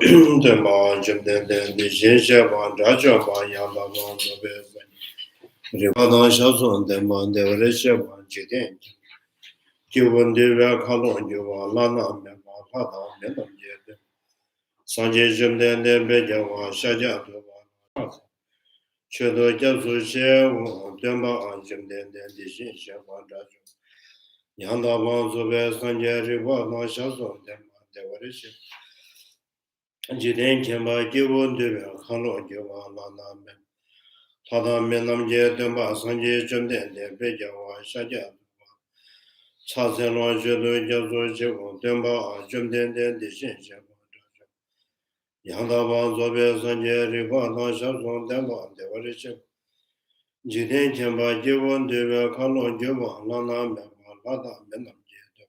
Dema Jimden, the Jinja, Raja, Yama, Rivada Shazon, Dema, the Resha, Jidin. Given the Vakalon, you are Lana, Pada, Menam Jed. Sanjay Jimden, the Bejawa, Shaja, Chedo Jazu, Dema, Jimden, the Jinja, Raja. Yanda Banzo, Sanjay, Rivada Shazon, Dema, the Resha. Jiden Kemba given the Halo Giva Lana Tada Menam Jedamba Sanje Jumden, the Bejawa Shaja Chazelo Jedo Jazo Jivo Demba Jumden, the Shinja Yanda Banzo Sanje Riva Shazon Demba, the Varisha Jiden Kemba given the Halo Giva Lana Lada Menam Jedam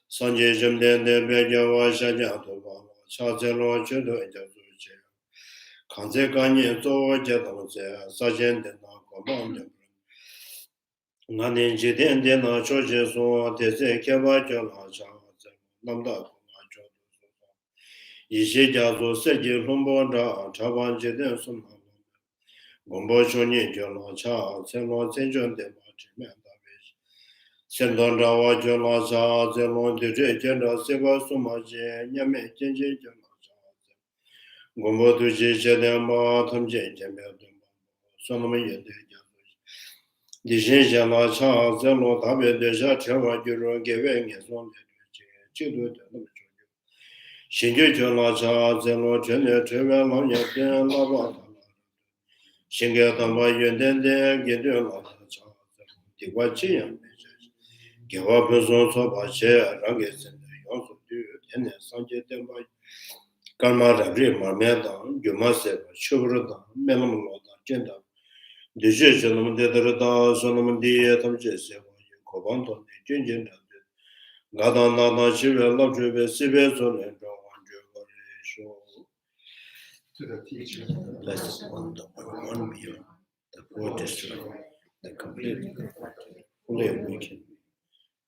Sanje Jumden, the Bejawa Shaja Chazelo Jedo Jazo Kanze Kanye Zo Jedamze, Sajen de Na Command. Nanin Jiden de Na Choje So, Dese Keva Jala Chaze, Namda Kumajo. Ishi Jazo Seji Lumbonda, Chaban Jiden Sum. Gombo Shoni Jala Cha, Seno Senjon de Machimenda. Sendon Rawa Jala Cha, Zelon de Jenda Seva Sumaje, Yame Jenji Jala. Gombo to Jedama, Tom Jenjam, Sonoma Yede. The Jinjala Cha, Zeno Tabe de Jatava, Juro, giving his own Chidu. Shinju Jala Cha, Zeno Jene, Trevor, Yakin, Lava. Shingatama Yenden, Gedula Cha, the Wachian. Give up his own so by share, Ranges, and the also do, and Sanjay Temba. Karmara Rima Medan, you must have Shuvrada, Melamada, Genda. The Jishanum de Rada, Sonum Diatam Jesse, Covanto, the Jinjin. Gadana Shiva, Love Sibeson, and Show to the teacher, blessed one, the one beyond, the Bodhisattva, the complete, fully awakened,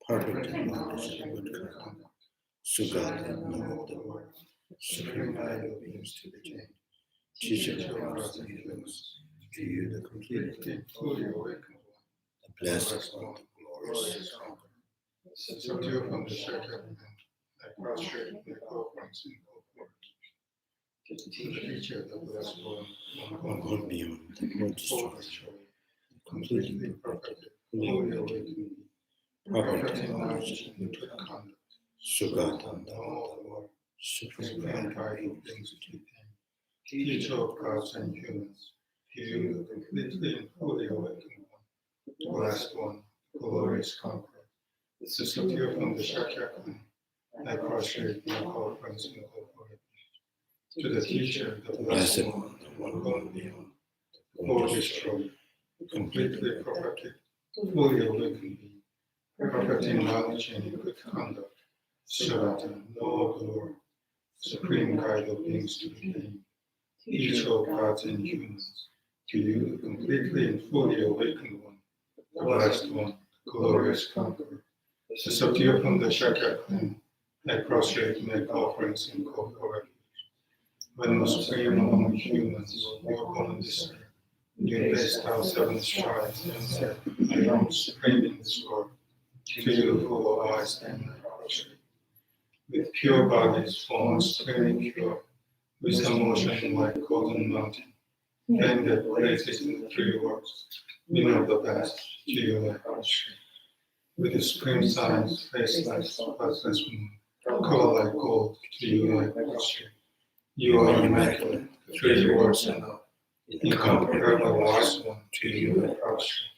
perfect knowledge of good conduct, Sugata, know the word. Supreme Guide of beings to the change, teacher of hearts and feelings, to you the complete, fully awakened one, the blessed one, the glorious conqueror. subdue from the second and prostrate the offerings and go to the teacher, the blessed one beyond, the more destroyed, completely perfect, fully awakened, perfect knowledge of good conduct, Sugata, know the word. Supreme Guide of beings to the change, teacher of gods and humans, to you the completely and fully awakened one, the blessed one, glorious conqueror, subdue from the Shakya clan, I prostrate my offerings and go for it. To the teacher, the blessed one, the one beyond, for destroyed, completely perfected, fully awakened being, perfect in knowledge and in good conduct, Sarata, know of the Lord, supreme guide of beings to the name, teacher of gods and humans, to you the completely and fully awakened one, the blessed one, glorious conqueror, to subdue from the Shakya clan, I prostrate, make offerings and go for it. When most supreme among humans, you were born this earth, you placed out 7 strides and said, I am supreme in this world. To you who I stand and prostrate. With pure bodies, forms clearly pure, with some motion like golden mountain, then that blazes in the 3 worlds, we know the best, to you I prostrate. With the supreme signs, face like spotless moon, color like gold, to you I prostrate. You are immaculate, the 3 worlds and up, incomparable wise one, to you I prostrate.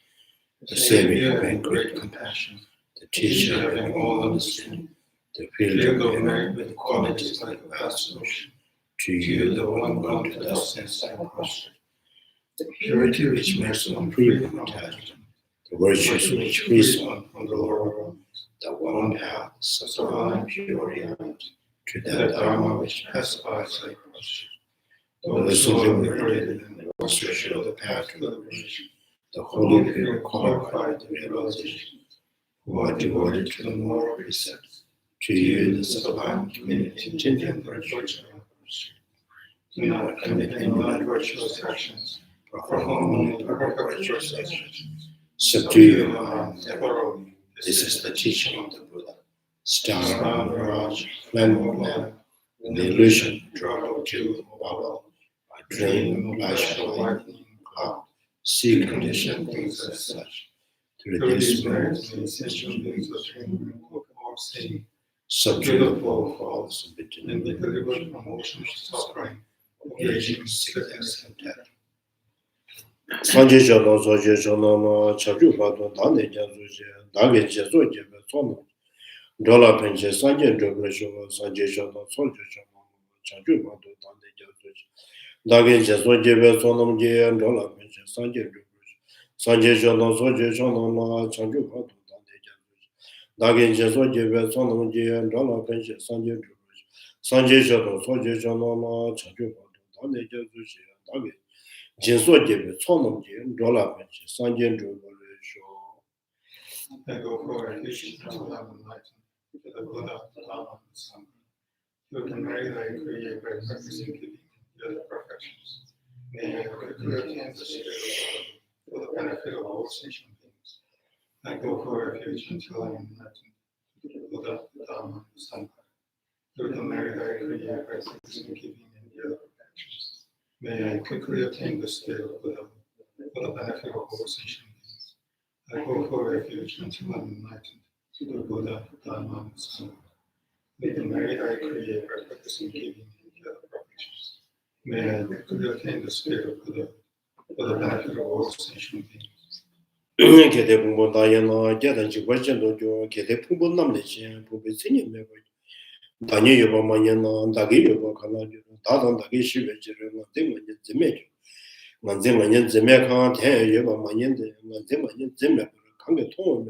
The Savior having great compassion, the teacher having all understanding, the field of merit with qualities like a vast ocean, to you the one gone to dust and I prostrate. The purity which makes one free from attachment, the virtues which frees one from the lower, the one path, sublime pure reality, to that Dharma which pacifies I prostrate. Those who liberated and also show the path to liberation, the holy fear qualified the realization, who are devoted to the moral precepts, to you the sublime community contingent virtues, Do not commit any unvirtuous actions, perform only perfect virtuous actions. Subdue your mind thoroughly. This is the teaching of the Buddha. Star, mirage, flame of lamp, and the illusion, drop of dew or bubble, a dream, flash of lightning, cloud, see conditioned things as such. Through these merits, the essential beings of dream or seeing, subdue the flow of false and be delivered from oceans of suffering, engaging sickness and death. Sanje Jalo Soje Jono Chabu Bado Dane Jazuja, Dage Jazoja, Sono, Dola Penche, Sanje Dobresho, Sanje Jalo Soje Jono, Chabu Bado Dane Jazuja, Dage Jazoja, Sonam Jay, and Dola Penche, Sanje Dobresho, Sanje Jalo Soje Jono, Chabu Bado Dane Jazuja, Dage Jazoja, Sonam Jay, and Dola Penche, Sanje Dobresho, Sanje Jalo Soje Jono, Chabu Bado Dane Jazuja, Dage Jinso Jebe, Sonam Jay, Dola Penche, Sanje Dobresho. I go for refuge until I am enlightened to the Buddha, the Lama, and the Sangha. You can marry thy creator by practicing giving the other perfections. May I quickly attain the state of Buddha for the benefit of all sentient beings. I go for refuge until I am enlightened to the Buddha, the Lama, and the Sangha. You can marry thy creator by practicing giving the other perfections. May I quickly attain the state of Buddha for the benefit of all sentient beings. I go for refuge until I am enlightened to the Buddha, Dharma, and Sangha. May the merit I create by practicing giving and the other perfections. May I quickly attain the state of Buddha for the benefit of all sentient beings. Kete Pumbo Dayana, Jatan Chikwashan Dojo, Kete Pumbo Namlechi, Pumbo Senior Memory. Dani Yoba Mayana, Dagi Yoba Kalajo, Dadan Dagi Shivajir, Manziman Zimek. Manziman Zimek, Yoba Mayan, Manziman Zimek, Kanga Tom,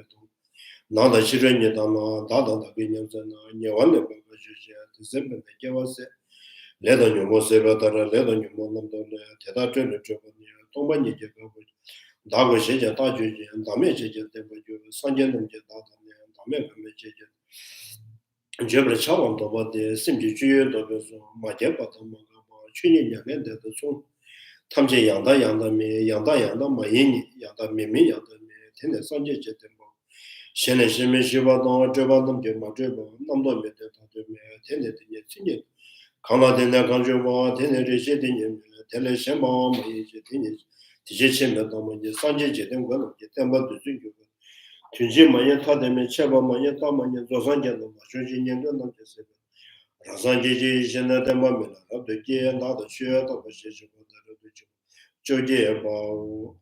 Nada Shirenya Dama, Dada Dagi Yamzana, Yawana Babajia, the Zimba, the Javase, Ledan Yomoseva, Ledan Yomonam, Teda General Jovania, Tomani Javaji. Dago Sheja Taji and Dame Sheja Devajo, Sanjan and Dame Sheja. Jebra Chawan Toba de Simji Juyo Dobezo, Majapa Tamagaba, Chuni Yagan de the Song, Tamje Yanda Yanda me, Yanda Yanda Mayini, Yanda Mimi Yanda me, Tene Sanje Jetembo. Shene Shime Shiva Don, Jabadam de Majaba, Namdo Mete me, Tene Tine, Kama de Nakanjova, Tene Rishidin, Tele Shema, Mayi, Tijechen Madame, Sanje Jetem, Temba to Zungu. Tunji Maya Tadame, Cheba Maya Tamanya, Zosanja, Shujin and Jesse. Razanji, Jena Demamela, of the Gay and other shirt of a station of the Joji about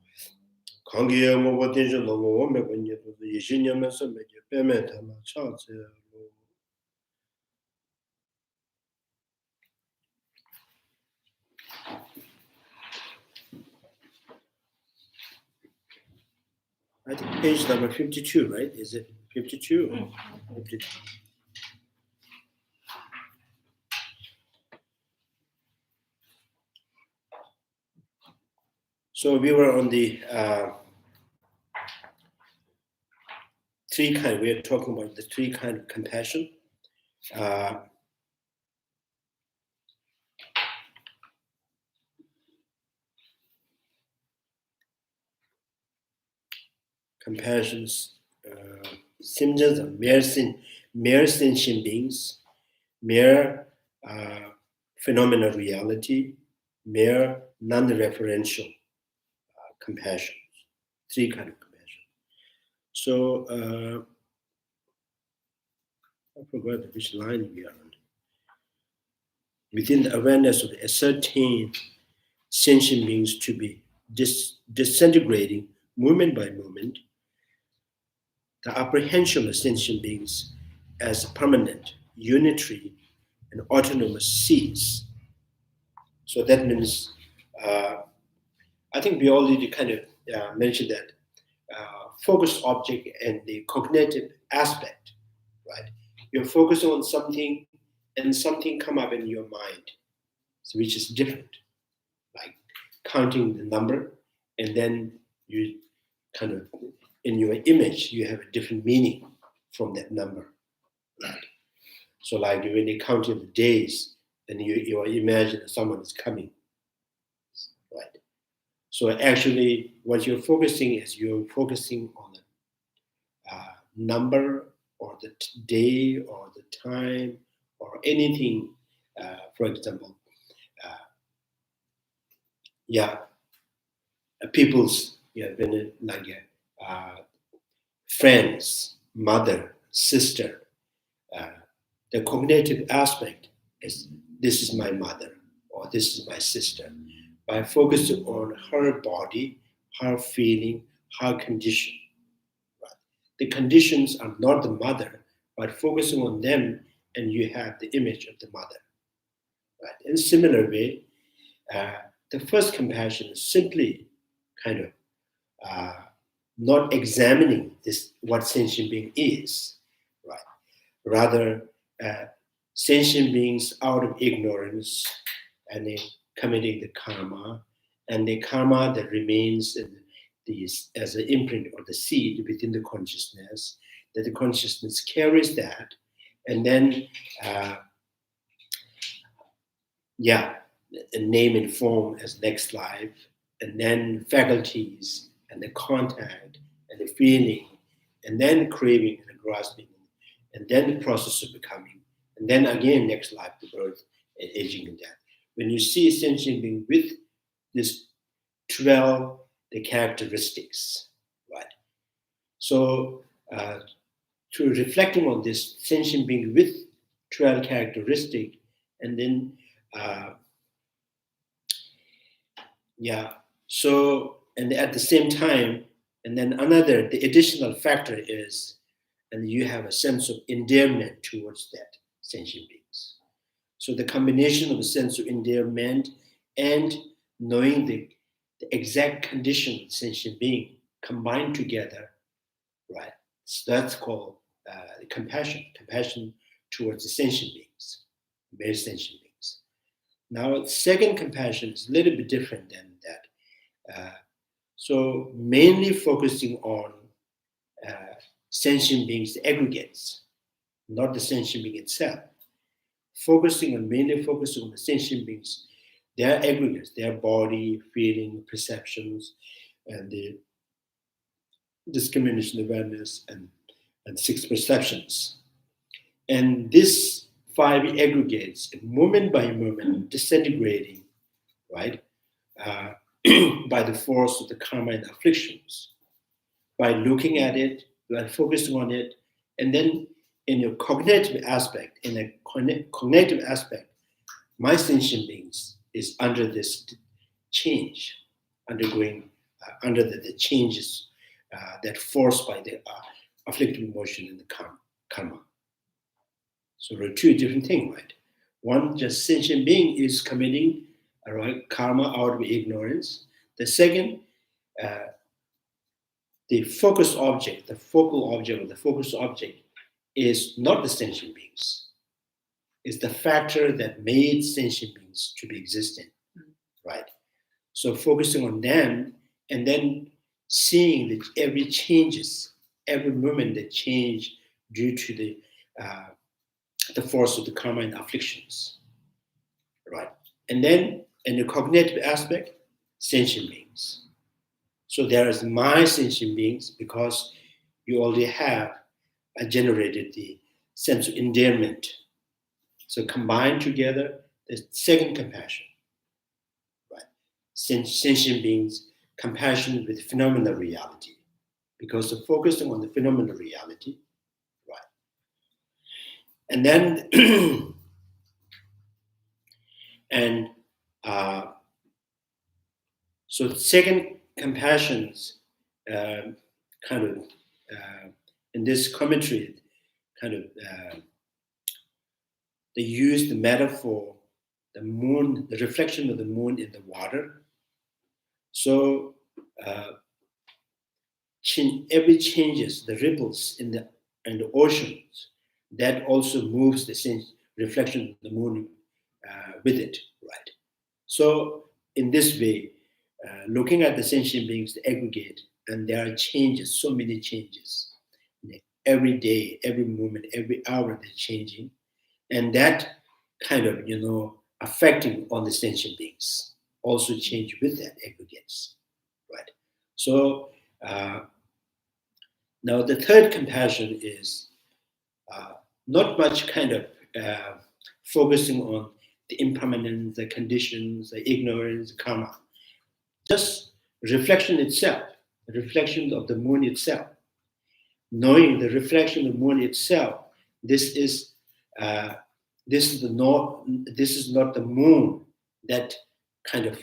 Kangia Movatation of a woman when you do the Yeshinia Mesa, make a payment and a chance. I think page number 52, right? Is it 52? 52. So we were on the we are talking about the three kind of compassion. Compassions, symptoms of mere sentient beings, mere phenomenal reality, mere non-referential compassion. Three kind of compassion. So I forgot which line we are on. Within the awareness of ascertain sentient beings to be disintegrating moment by moment, the apprehension of sentient beings as permanent, unitary, and autonomous cease. So that means, I think we already kind of mentioned that focused object and the cognitive aspect, right? You're focusing on something and something come up in your mind, so which is different, like counting the number, and then you kind of, in your image, you have a different meaning from that number, right? So like when you count the days, then you imagine someone is coming, right? So actually, what you're focusing on the number or the day or the time or anything. For example, people's been like friends, mother, sister. The cognitive aspect is this is my mother or this is my sister. By focusing on her body, her feeling, her condition. Right? The conditions are not the mother, but focusing on them, and you have the image of the mother. Right? In a similar way, the first compassion is simply kind of not examining this what sentient being is, right? Rather, sentient beings out of ignorance and they committing the karma, and the karma that remains in these as an imprint or the seed within the consciousness, that the consciousness carries that, and then name and form as next life, and then faculties and the contact and the feeling, and then craving and the grasping, and then the process of becoming, and then again next life, the birth and aging and death. When you see a sentient being with this 12 the characteristics, right? So to reflecting on this sentient being with 12 characteristics, and then so, and at the same time, and then the additional factor is, and you have a sense of endearment towards that sentient beings. So the combination of a sense of endearment and knowing the exact condition of the sentient being combined together, right? So that's called compassion towards the sentient beings, very sentient beings. Now, second compassion is a little bit different than that. So mainly focusing on sentient beings, the aggregates, not the sentient being itself. Mainly focusing on the sentient beings, their aggregates, their body, feeling, perceptions, and the discrimination awareness and six perceptions. And this 5 aggregates, moment by moment, disintegrating, right? By the force of the karma and afflictions, by looking at it, by focusing on it, and then in your cognitive aspect, my sentient beings is under this change, undergoing under the changes that forced by the afflictive emotion and the karma. So there are 2 different things, right? One, just sentient being is committing karma out of ignorance. The second, the focus object, the focal object, or the focus object is not the sentient beings. It's the factor that made sentient beings to be existent, right? So focusing on them and then seeing that every moment that change due to the force of the karma and afflictions, right? And then in the cognitive aspect, sentient beings. So there is my sentient beings because you already have generated the sense of endearment. So combined together, the second compassion, right? Sentient beings, compassion with phenomenal reality, because of focusing on the phenomenal reality, right? And then, so second compassions kind of in this commentary kind of they use the metaphor, the moon, the reflection of the moon in the water. So every changes, the ripples in the oceans, that also moves the reflection of the moon with it, right? So in this way, looking at the sentient beings, the aggregate, and there are changes, so many changes. Every day, every moment, every hour they're changing. And that kind of, affecting on the sentient beings also change with that aggregates, right? So now the third compassion is not much kind of focusing on the impermanence, the conditions, the ignorance, karma. Just reflection itself, the reflection of the moon itself. Knowing the reflection of the moon itself, this is not the moon that kind of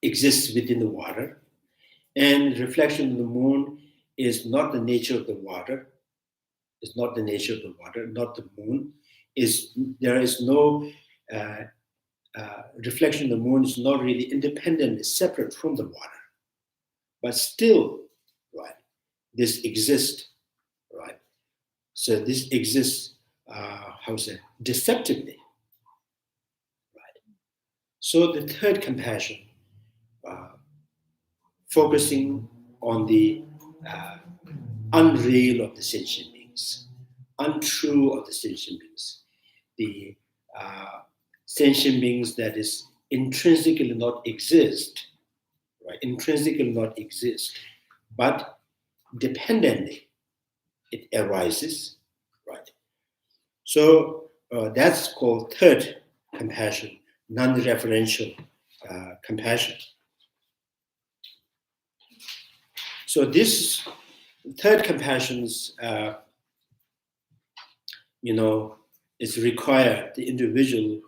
exists within the water, and reflection of the moon is not the nature of the water. It's not the nature of the water, not the moon. There is no reflection of the moon is not really independent, separate from the water, but still, right? This exists, right? So this exists, deceptively, right? So the third compassion, focusing on the unreal of the sentient beings, untrue of the sentient beings, the sentient beings that is intrinsically not exist, right? Intrinsically not exist, but dependently it arises, right? So that's called third compassion, non-referential compassion. So this third compassions, is required. The individual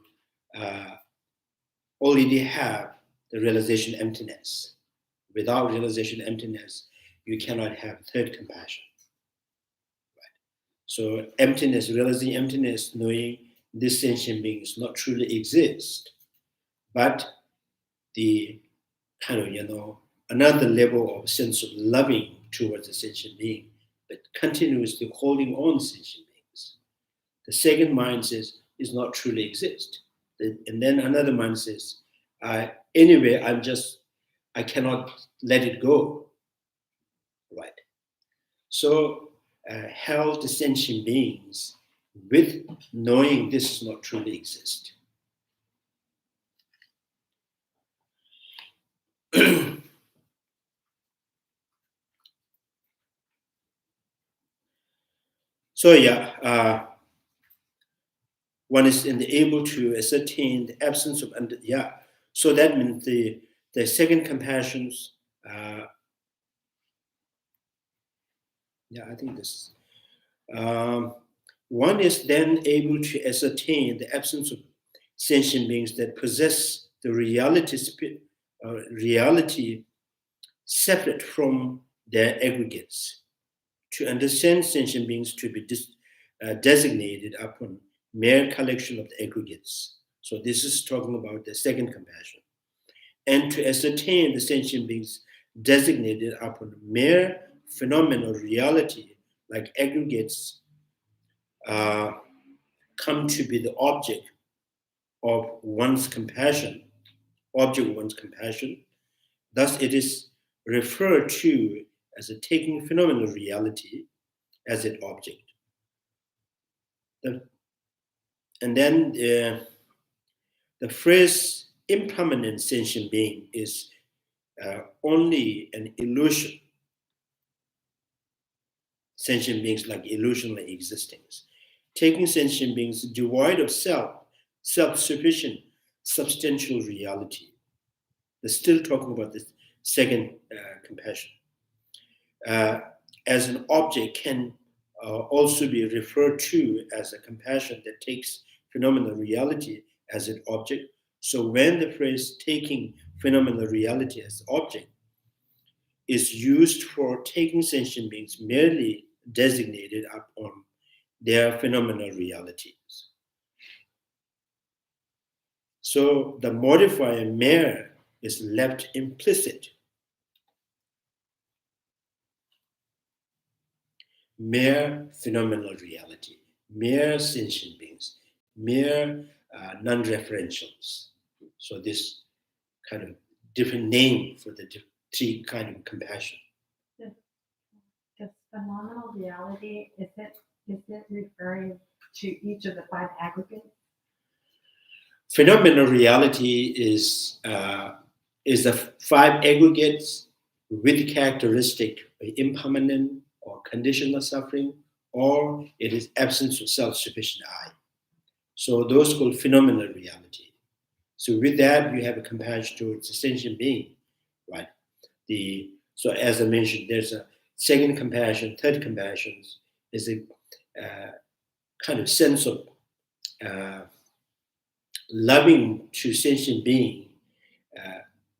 already have the realization emptiness. Without realization emptiness, you cannot have third compassion. Right? So emptiness, realizing emptiness, knowing this sentient being does not truly exist, but the kind of, another level of sense of loving towards the sentient being, but continuously holding on to sentient beings. The second mind says, is not truly exist. And then another mind says, anyway, I cannot let it go. Right. So held the sentient beings with knowing this does not truly exist. So one is able to ascertain the absence of So that means the second compassions. I think this. One is then able to ascertain the absence of sentient beings that possess the reality separate from their aggregates. To understand sentient beings to be designated upon mere collection of the aggregates. So this is talking about the second compassion. And to ascertain the sentient beings designated upon mere phenomenal reality, like aggregates, come to be the object of one's compassion, Thus, it is referred to as a taking phenomenal reality as an object. And then the phrase impermanent sentient being is only an illusion. Sentient beings like illusionally existing. Taking sentient beings devoid of self-sufficient, substantial reality. They're still talking about this second compassion. As an object can also be referred to as a compassion that takes phenomenal reality as an object. So when the phrase taking phenomenal reality as object is used for taking sentient beings merely designated upon their phenomenal realities. So the modifier mere is left implicit. Mere phenomenal reality, mere sentient beings, mere non-referentials. So this kind of different name for the three kind of compassion. The phenomenal reality, is it referring to each of the five aggregates? phenomenal reality is the five aggregates with characteristic impermanent or conditional suffering, or it is absence of self-sufficient I. So those called phenomenal reality. So with that, you have a compassion towards the sentient being, right? So as I mentioned, there's a second compassion, third compassion is a kind of sense of loving to sentient being.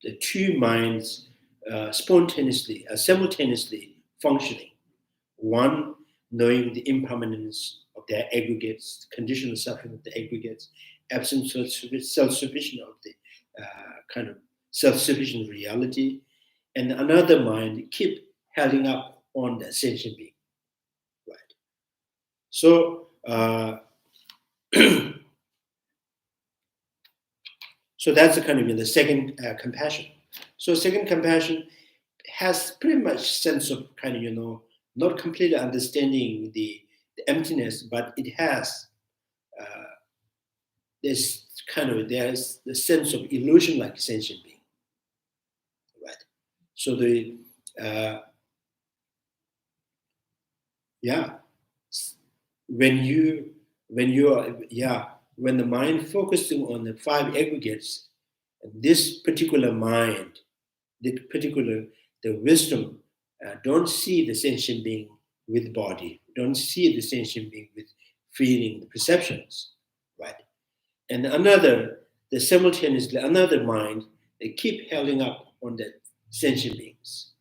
The two minds simultaneously functioning. One, knowing the impermanence of their aggregates, conditional suffering of the aggregates, absence of self-sufficient of the kind of self-sufficient reality, and another mind keep heading up on the sentient being, right? So, so that's the kind of the second compassion. So second compassion has pretty much sense of kind of not completely understanding the emptiness, but it has there's the sense of illusion like sentient being, right? So the when the mind focusing on the five aggregates, this particular mind, the wisdom don't see the sentient being with body, don't see the sentient being with feeling, perceptions, right? And simultaneously another mind, they keep holding up on the sentient beings.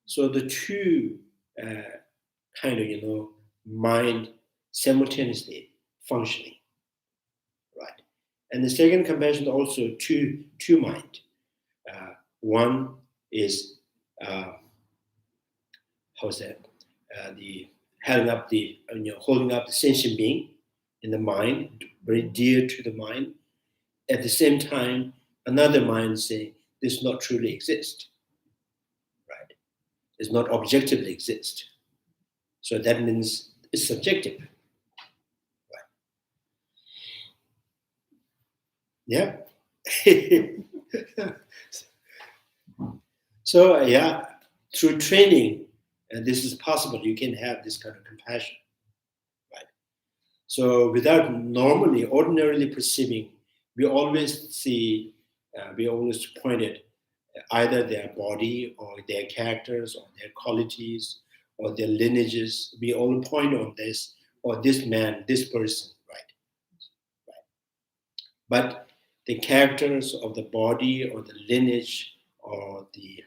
So the two mind simultaneously functioning, right? And the second compassion also two mind. One is the holding up the sentient being in the mind, very dear to the mind. At the same time, another mind saying this not truly exist, right? It's not objectively exist. So that means it's subjective, right? Yeah. So through training, and this is possible, you can have this kind of compassion, right? So without ordinarily perceiving, we always point at either their body or their characters or their qualities or their lineages. We all point on this, or this man, this person, right? But the characters of the body or the lineage or the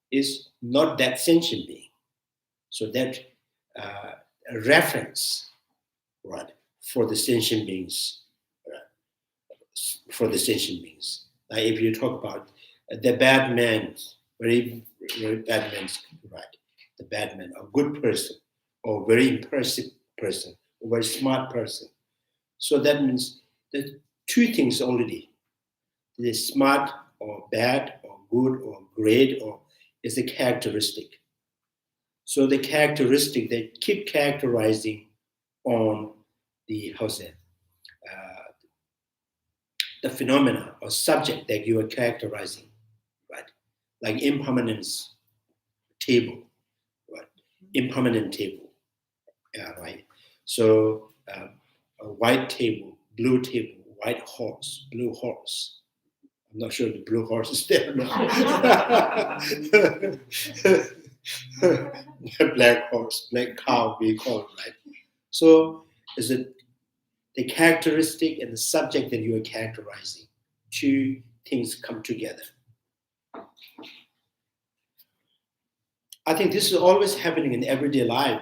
is not that sentient being. So that reference, right, for the sentient beings, Like if you talk about the bad man, very, very bad man, right? The bad man, a good person, or very impressive person, or very smart person. So that means the two things already. The smart or bad or good or great or is a characteristic. So the characteristic they keep characterizing on the the phenomena or subject that you are characterizing, right? Like impermanence table, right? Impermanent table, right? So a white table, blue table, white horse, blue horse. I'm not sure the blue horse is there now. Black horse, black cow, we call it, right? So is it the characteristic and the subject that you are characterizing? Two things come together. I think this is always happening in everyday life.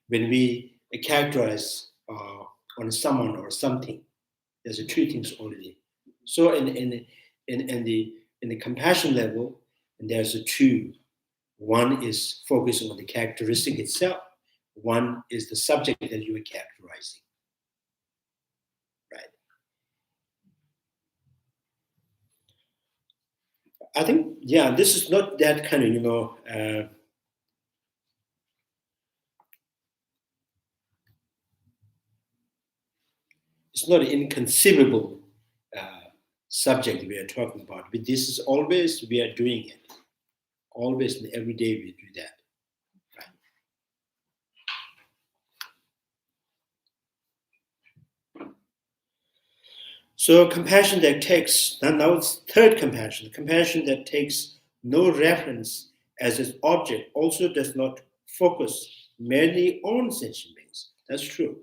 When we characterize on someone or something, there's two things already. So in the compassion level, and there's two. One is focusing on the characteristic itself. One is the subject that you are characterizing. Right. I think, this is not that kind of, it's not an inconceivable subject we are talking about, but this is always we are doing it. Always and every day we do that. Right? So compassion that takes, now it's third compassion, compassion that takes no reference as its object also does not focus merely on sentient beings. That's true.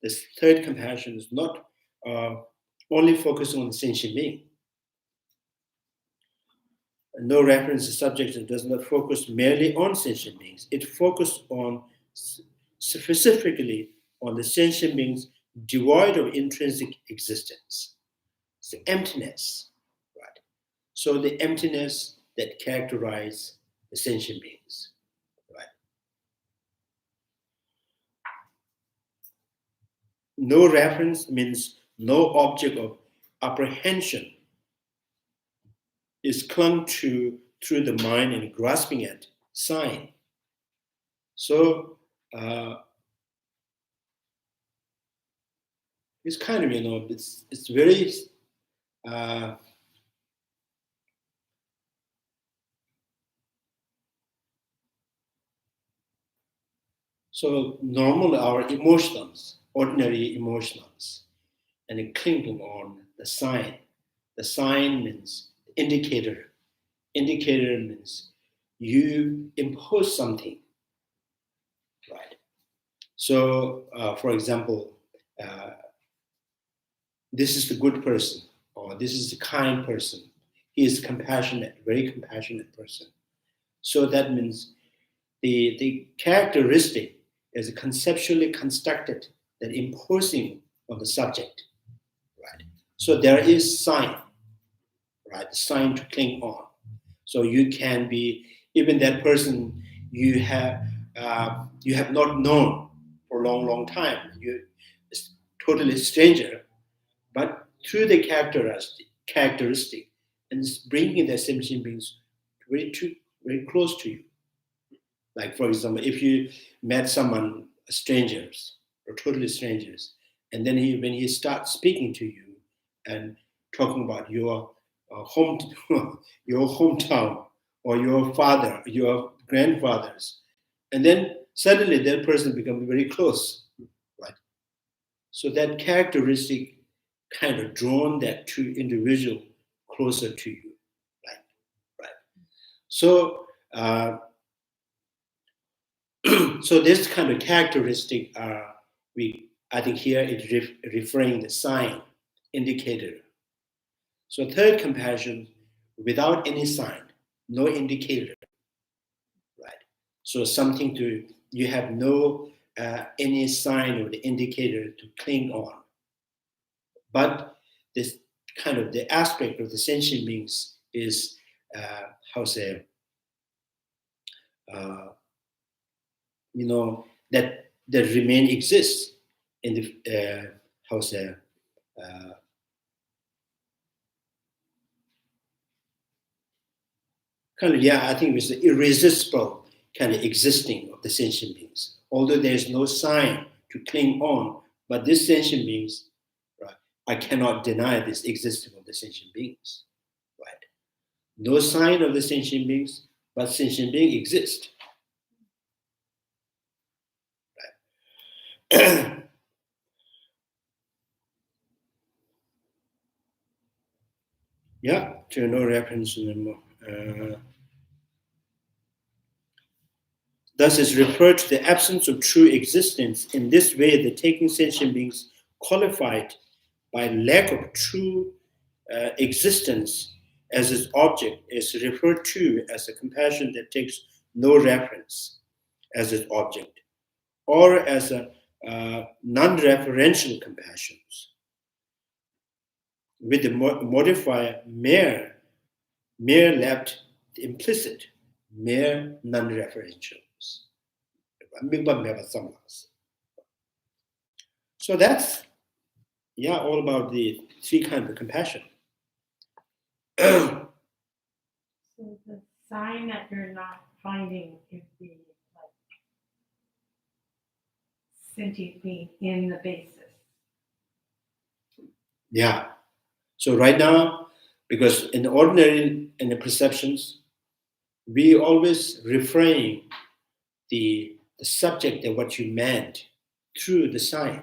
This third compassion is not only focusing on the sentient being. No reference to subject that does not focus merely on sentient beings. It focuses on specifically on the sentient beings devoid of intrinsic existence. It's the emptiness, right? So the emptiness that characterizes the sentient beings, right? No reference means no object of apprehension is clung to through the mind and grasping at sign. So it's kind of, it's very so normally our emotions, ordinary emotions, and clinging on the sign. The sign means indicator. Indicator means you impose something, right? So, for example, this is the good person, or this is the kind person. He is compassionate, very compassionate person. So that means the characteristic is conceptually constructed that imposing on the subject, right? So there is sign, right? Sign to cling on. So you can be even that person you have not known for a long, long time. You is totally stranger, but through the characteristic, and it's bringing the sentient beings very close to you. Like for example, if you met someone, strangers or totally strangers, and then when he starts speaking to you and talking about your home, your hometown, or your father, your grandfathers, and then suddenly that person becomes very close, right? So that characteristic kind of drawn that two individual closer to you, right? So. So this kind of characteristic I think here it's referring the sign, indicator. So third compassion, without any sign, no indicator, right? So something you have no any sign or the indicator to cling on. But this kind of the aspect of the sentient beings is, that remain exists in the I think it's the irresistible kind of existing of the sentient beings. Although there's no sign to cling on, but this sentient beings, right? I cannot deny this existence of the sentient beings, right? No sign of the sentient beings, but sentient beings exist. Right? Yeah, to no reference anymore. Thus is referred to the absence of true existence. In this way, the taking sentient beings qualified by lack of true existence as its object is referred to as a compassion that takes no reference as its object, or as a non-referential compassions, with the modifier mere left implicit, mere non-referentials. So that's all about the three kinds of compassion. So the sign that you're not finding is the like sentient being in the basis. Yeah. So right now, because in the ordinary in the perceptions, we always refrain the subject of what you meant through the sign,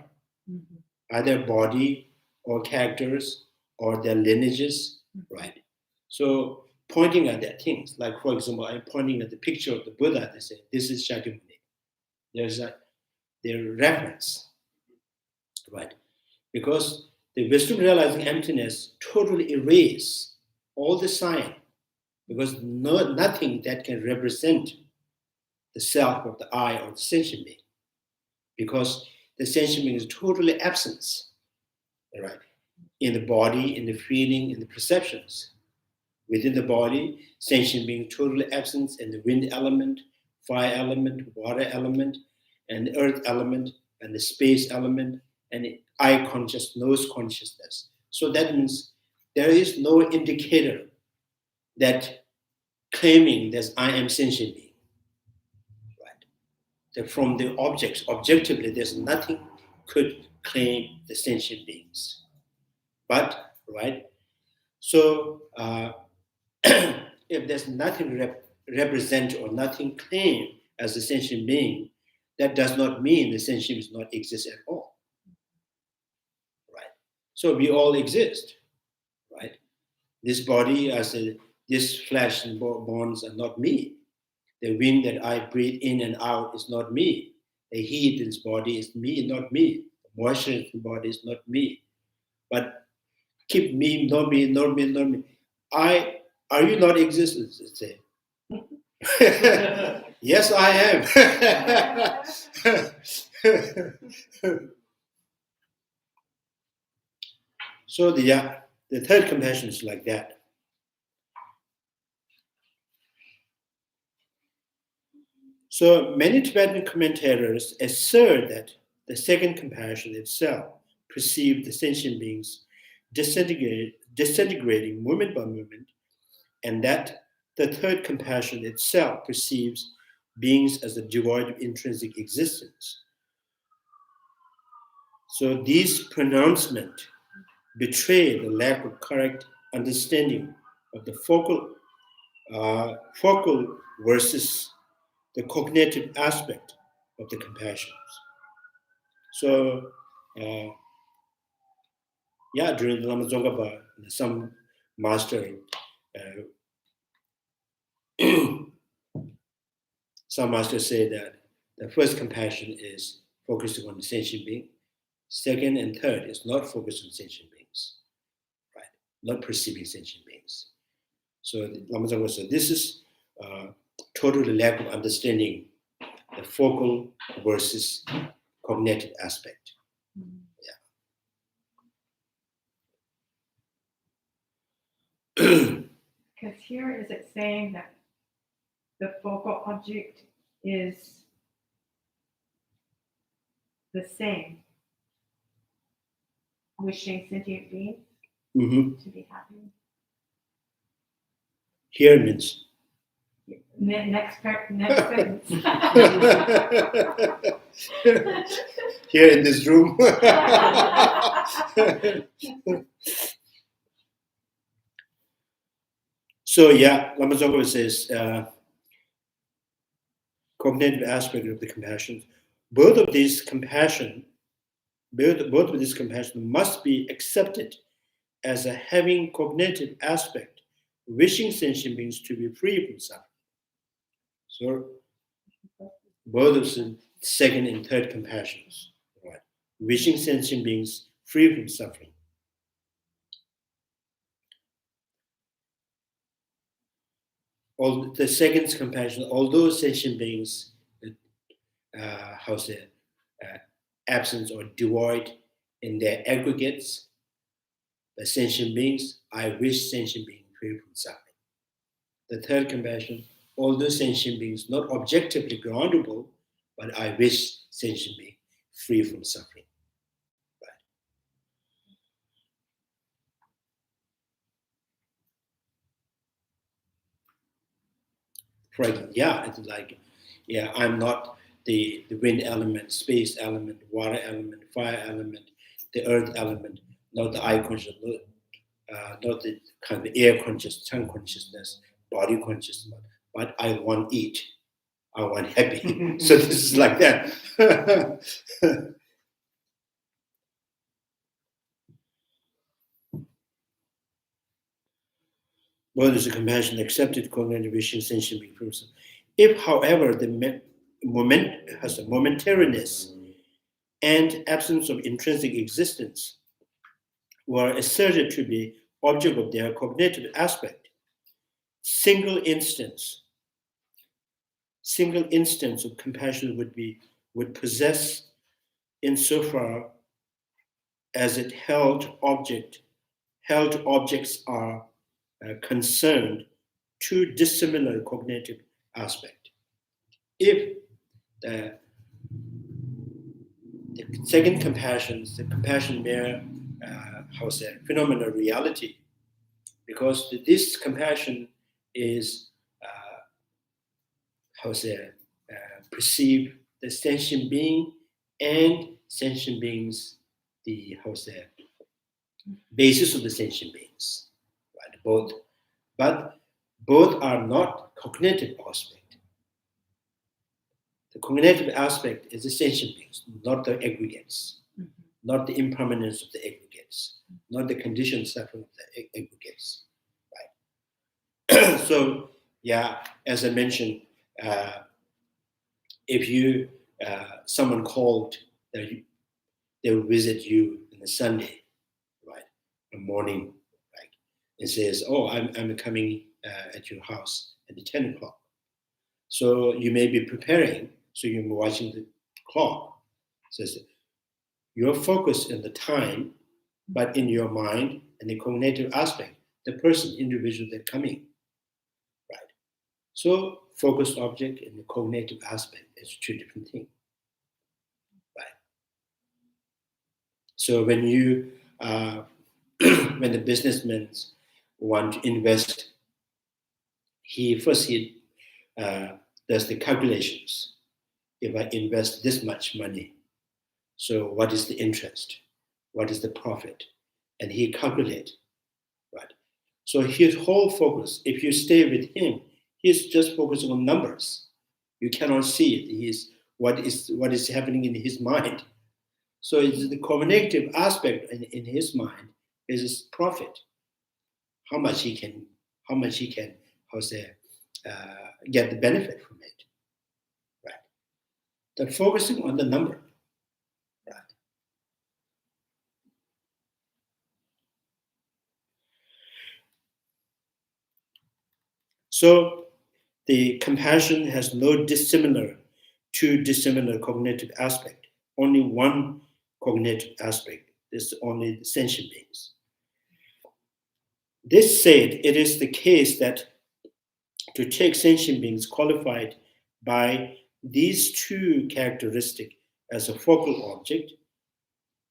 either body or characters or their lineages, right? So pointing at their things, like for example, I'm pointing at the picture of the Buddha, they say, this is Shakyamuni. There's their reference, right? Because the wisdom realizing emptiness totally erase all the sign, because nothing that can represent the self of the I or the sentient being, because the sentient being is totally absent, right? In the body, in the feeling, in the perceptions. Within the body, sentient being totally absent in the wind element, fire element, water element, and the earth element, and the space element, and the I conscious, nose consciousness. So that means there is no indicator that claiming that I am sentient being, right? That from the objects, objectively, there's nothing could claim the sentient beings. But, right? So, if there's nothing represent or nothing claimed as a sentient being, that does not mean the sentient does not exist at all, right? So we all exist, right? This body, this flesh and bones are not me. The wind that I breathe in and out is not me. The heat in this body is me, not me. The moisture in the body is not me. But keep me, not me, not me, not me. Are you not existent? Say. Yes, I am. So the third compassion is like that. So many Tibetan commentators assert that the second compassion itself perceived the sentient beings disintegrating moment by moment, and that the third compassion itself perceives beings as a devoid of intrinsic existence. So these pronouncements betray the lack of correct understanding of the focal versus the cognitive aspect of the compassions. So, during the Lama Tsongkapha, some master, some masters say that the first compassion is focusing on the sentient being. Second and third is not focused on sentient beings, right? Not perceiving sentient beings. So Lama Tsongkapha said this is totally lack of understanding the focal versus cognitive aspect. Because here is it saying that the focal object is the same, wishing sentient beings to be happy. Here means Next sentence. here in this room. So Lama Tsongkapha says cognitive aspect of the compassion. Both of these compassion must be accepted as a having cognitive aspect, wishing sentient beings to be free from suffering. So both of the second and third compassions, right? Wishing sentient beings free from suffering. The second compassion, although sentient beings, absence or devoid in their aggregates, the sentient beings, I wish sentient beings free from suffering. The third compassion, although sentient beings not objectively groundable, but I wish sentient beings free from suffering. For example, it's like, I'm not the wind element, space element, water element, fire element, the earth element, not the eye consciousness, not the kind of air consciousness, tongue consciousness, body consciousness, but I want eat, I want happy. So this is like that. One is a compassion, accepted cognitive vision, sentient being person. If, however, the moment has a momentariness and absence of intrinsic existence were asserted to be object of their cognitive aspect, single instance of compassion would possess insofar as it held objects are concerned two dissimilar cognitive aspects. If the second compassion is the compassion mere phenomenal reality, because this compassion is perceive the sentient being and sentient beings, the basis of the sentient beings, right? But both are not cognitive aspect. The cognitive aspect is the sentient beings, not the aggregates, not the impermanence of the aggregates, not the conditioned suffering of the aggregates, right? So, yeah, as I mentioned, if you someone called that they will visit you on a Sunday, right, a morning, right, and says, "Oh, I'm coming at your house at 10 o'clock." So you may be preparing, so you're watching the clock. Says you're focused on the time, but in your mind and the cognitive aspect, the person, individual that's coming, right? So focused object and the cognitive aspect is two different things, right? So when you when the businessmen want to invest, he does the calculations. If I invest this much money, so what is the interest? What is the profit? And he calculates, right? So his whole focus, if you stay with him, he's just focusing on numbers. You cannot see it. What is happening in his mind. So it's the cognitive aspect in his mind is his profit. How much he can get the benefit from it, right? They're focusing on the number, right? So the compassion has two dissimilar cognitive aspect. Only one cognitive aspect is only the sentient beings. This said, it is the case that to take sentient beings qualified by these two characteristics as a focal object,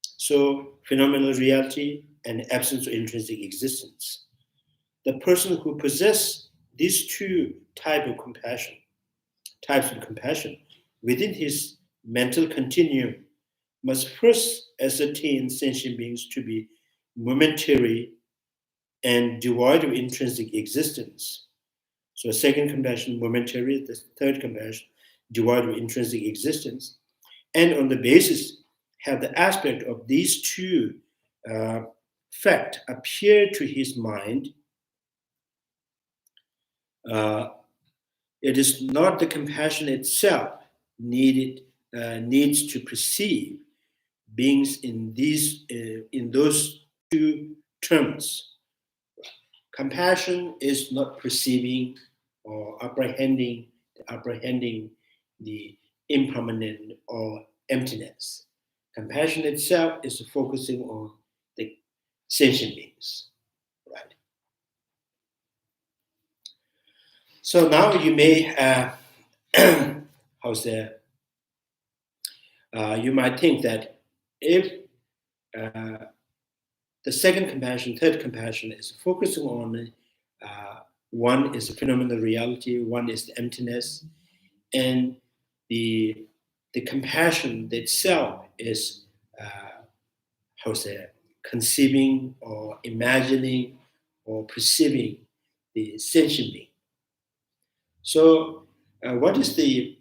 so phenomenal reality and absence of intrinsic existence. The person who possesses these two types of compassion within his mental continuum must first ascertain sentient beings to be momentary and devoid of intrinsic existence. So second compassion, momentary, the third compassion, devoid of intrinsic existence. And on the basis, have the aspect of these two facts appear to his mind. It is not the compassion itself needs to perceive beings in those two terms. Compassion is not perceiving or apprehending the impermanent or emptiness. Compassion itself is focusing on the sentient beings, right? So now you may you might think that if the second compassion, third compassion is focusing on one is a phenomenal reality, one is the emptiness, and the compassion itself is conceiving or imagining or perceiving the sentient being. So, what is the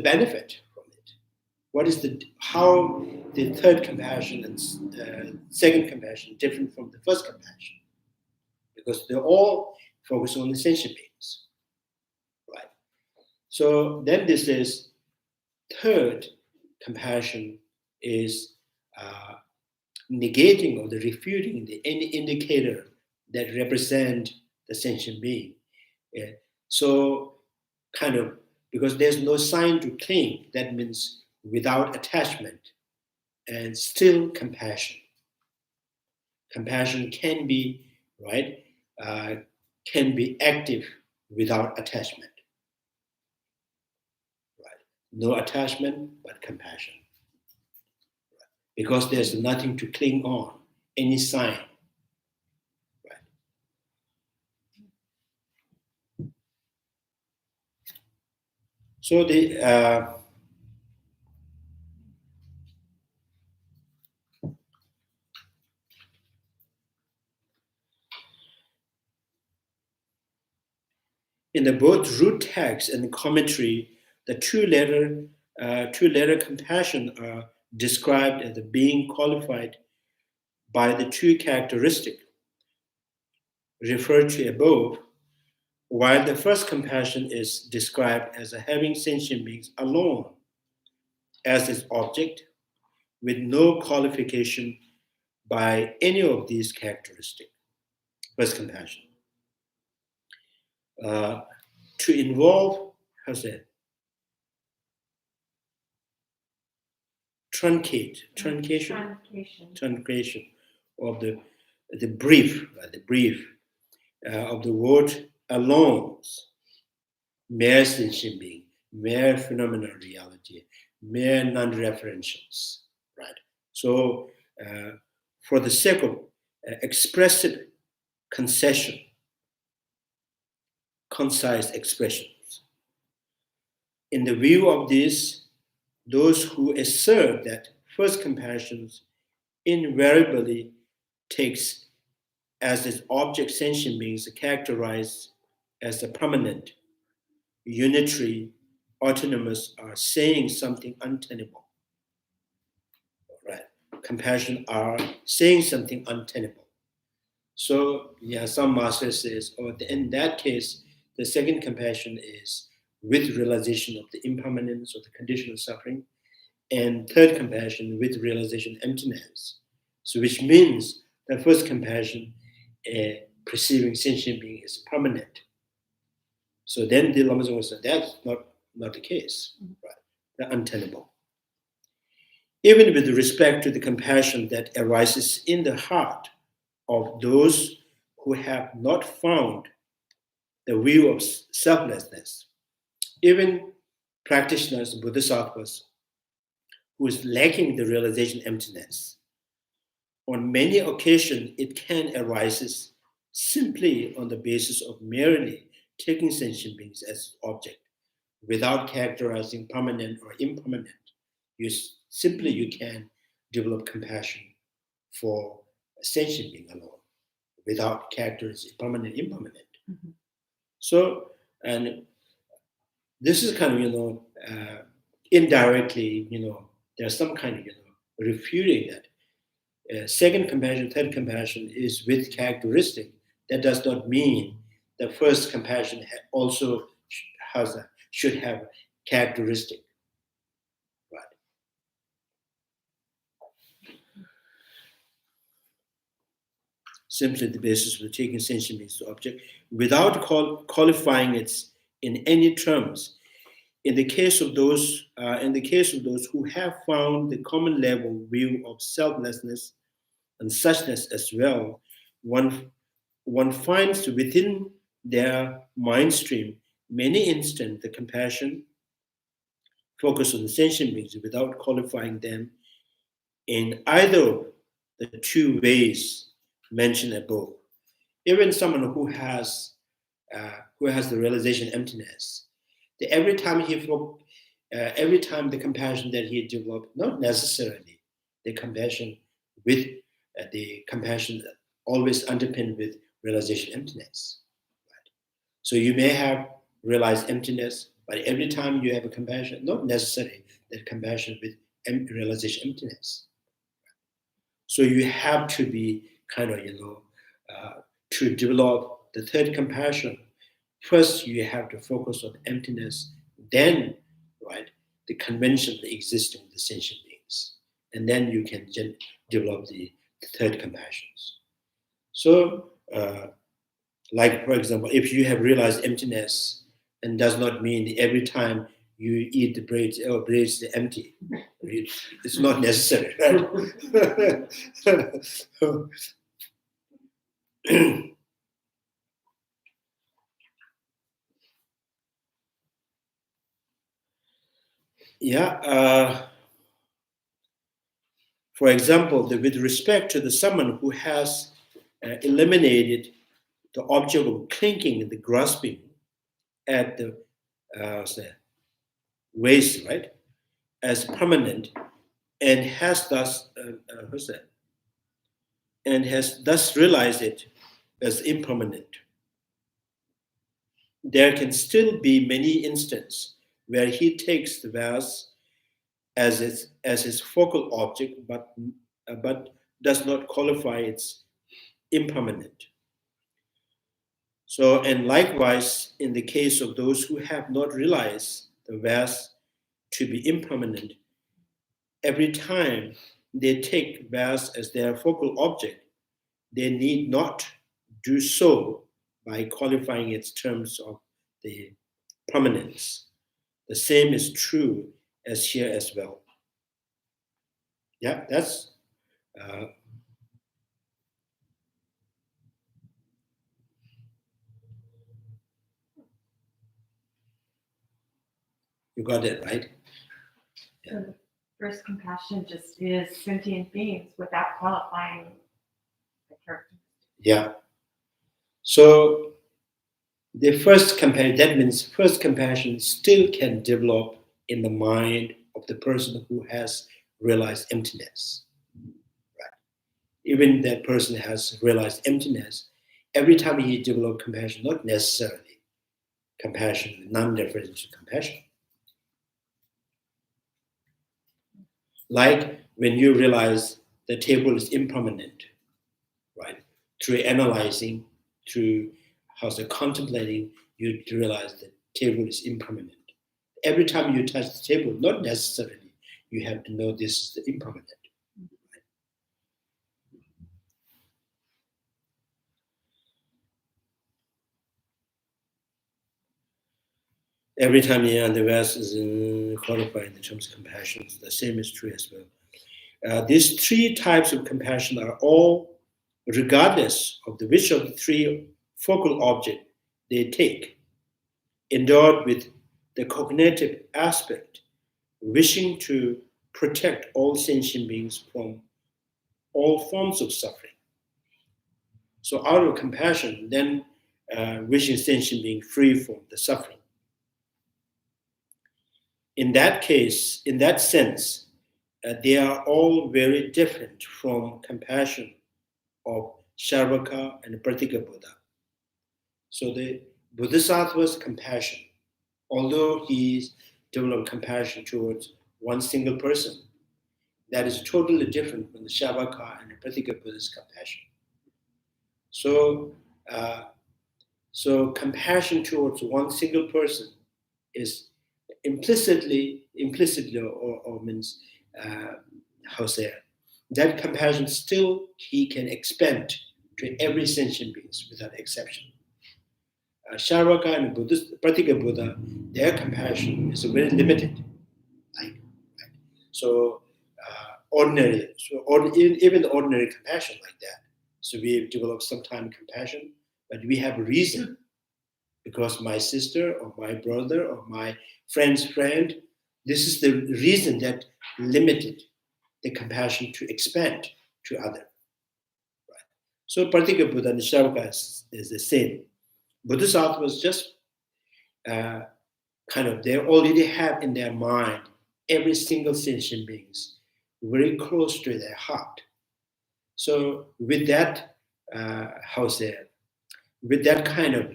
benefit from it? What is how the third compassion and second compassion different from the first compassion? Because they all focus on the sentient beings, right? So then this is third compassion is negating or the refuting any indicator that represent the sentient being. Yeah. So kind of because there's no sign to cling, that means without attachment and still compassion. Compassion can be right, can be active without attachment. Right, no attachment but compassion. Because there's nothing to cling on, any sign. Right. So in the both root text and commentary, the two-letter compassion are described as the being qualified by the two characteristics referred to above, while the first compassion is described as a having sentient beings alone as its object, with no qualification by any of these characteristics. First compassion. To involve, how's that? Truncation of the brief of the word alone, mere sentient being, mere phenomenal reality, mere non-referentials, right? So, for the sake of expressive concise expressions, in the view of this, those who assert that first compassion invariably takes as its object sentient beings characterized as the permanent, unitary, autonomous, are saying something untenable. Right? Compassion are saying something untenable. So, yeah, some masters says, in that case, the second compassion is with realization of the impermanence of the conditional suffering, and third compassion with realization of emptiness. So, which means the first compassion, perceiving sentient being is permanent. So then the Lama Tsongkapha said that's not the case, right? They're untenable. Even with respect to the compassion that arises in the heart of those who have not found the view of selflessness, even practitioners, Bodhisattvas, who is lacking the realization emptiness, on many occasions it can arise simply on the basis of merely taking sentient beings as object, without characterizing permanent or impermanent. You can develop compassion for a sentient being alone, without characterizing permanent, impermanent. Mm-hmm. So, and this is kind of, indirectly, there's some kind of, refuting that second compassion, third compassion is with characteristic. That does not mean the first compassion also should have characteristic. Right. Simply the basis for taking sentient beings to object without qualifying it in any terms. In the case of those who have found the common level view of selflessness and suchness as well, one finds within their mind stream many instances the compassion focus on the sentient beings without qualifying them in either the two ways mentioned above. Even someone who has the realization emptiness, every time the compassion that he developed, not necessarily the compassion with the compassion always underpinned with realization emptiness. Right? So you may have realized emptiness, but every time you have a compassion, not necessarily that compassion with realization emptiness. So you have to be kind of, to develop the third compassion. First, you have to focus on emptiness, then, right, the convention existing with the sentient beings. And then you can develop the third compassions. So, like, for example, if you have realized emptiness, and does not mean that every time you eat the bread, oh, bread is empty. It's not necessary, right? Yeah. For example, with respect to someone who has eliminated the object of clinking and the grasping at the waist, right, as permanent, and has thus and has thus realized it as impermanent. There can still be many instances where he takes the vase as his focal object, but does not qualify its impermanent. So, and likewise, in the case of those who have not realized the vase to be impermanent, every time they take vase as their focal object, they need not do so by qualifying its terms of the permanence. The same is true as here as well. Yeah, that's you got it, right? So the first compassion just is sentient beings without qualifying the characteristics. Yeah. So the first compassion, that means first compassion still can develop in the mind of the person who has realized emptiness. Right? Even that person has realized emptiness, every time he develops compassion, not necessarily compassion, non-differential compassion. Like when you realize the table is impermanent, right? Through analyzing, through contemplating, you realize the table is impermanent. Every time you touch the table, not necessarily you have to know this is impermanent. Right? Every time the verse is qualified in terms of compassion, the same is true as well. These three types of compassion are all, regardless of which of the three focal objects they take, endowed with the cognitive aspect, wishing to protect all sentient beings from all forms of suffering. So out of compassion, then wishing sentient being free from the suffering. In that case, in that sense, they are all very different from compassion of Sharvaka and Pratika Buddha. So the Bodhisattva's compassion, although he's developed compassion towards one single person, that is totally different from the Shavaka and the Pratika Buddha's compassion. So, compassion towards one single person is implicitly or means that compassion still he can expand to every sentient beings without exception. Sharvaka and Pratika Buddha, their compassion is very limited. Right? So even the ordinary compassion like that. So we develop sometimes compassion, but we have a reason, because my sister or my brother or my friend's friend, this is the reason that limited the compassion to expand to other. Right? So Pratika Buddha and Shavaka is the same. Bodhisattva was just they already have in their mind every single sentient beings very close to their heart. So with that, with that kind of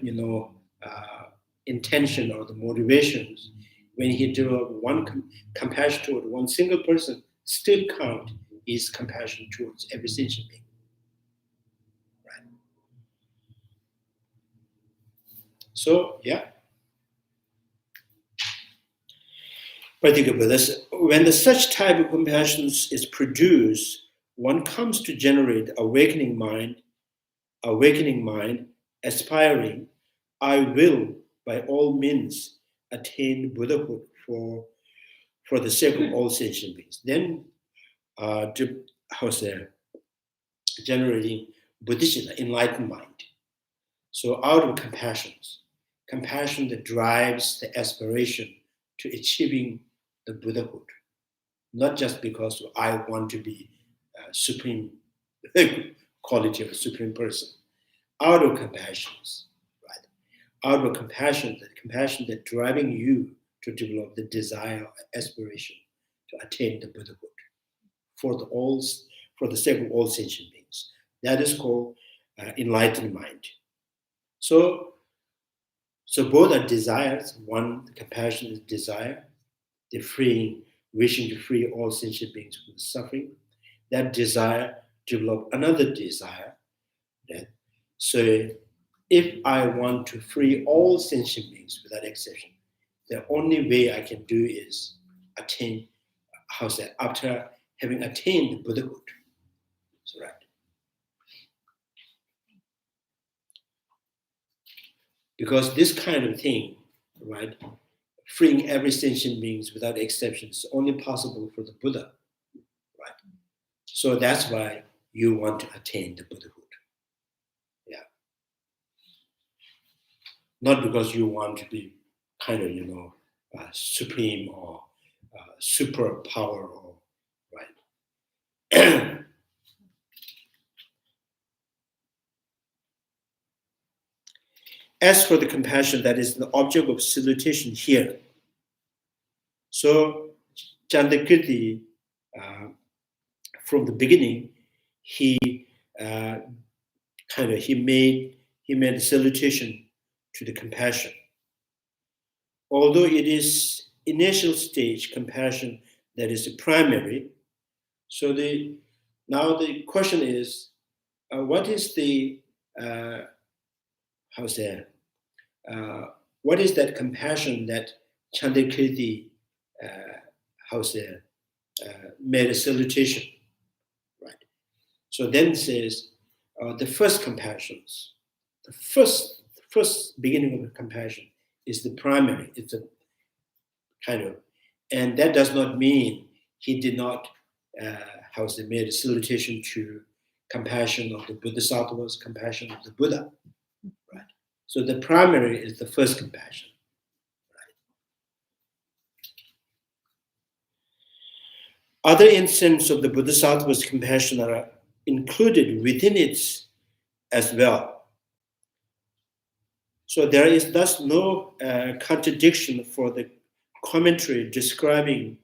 intention or the motivations, when he developed one compassion toward one single person, still count his compassion towards every sentient being. Right. So yeah. Particularly, when such type of compassion is produced, one comes to generate awakening mind, aspiring, I will by all means attain Buddhahood for the sake of all sentient beings. Then, generating Bodhisattva, enlightened mind. So out of compassion that drives the aspiration to achieving the Buddhahood, not just because I want to be supreme quality of a supreme person. Out of compassion, right? Out of compassion that driving you to develop the desire, aspiration to attain the Buddhahood for the sake of all sentient beings. That is called enlightened mind. So both are desires. One, compassion is desire, the wishing to free all sentient beings from suffering. That desire develop another desire. Right? So if I want to free all sentient beings without exception, the only way I can do is attain, after having attained the Buddhahood. So right. Because this kind of thing, right, freeing every sentient beings without exception is only possible for the Buddha, right? So that's why you want to attain the Buddhahood. Yeah. Not because you want to be kind of, supreme or super power or, right? As for the compassion that is the object of salutation here, so Chandrakirti, from the beginning, he made a salutation to the compassion. Although it is initial stage compassion that is the primary, so now the question is, what is the what is that compassion that Chandrakirti made a salutation, right? So then it says the first compassions, the first beginning of the compassion is the primary. It's a kind of, and that does not mean he did not made a salutation to compassion of the Bodhisattvas, compassion of the Buddha, right? So the primary is the first compassion. Other instances of the Bodhisattva's compassion are included within it as well. So there is thus no contradiction for the commentary describing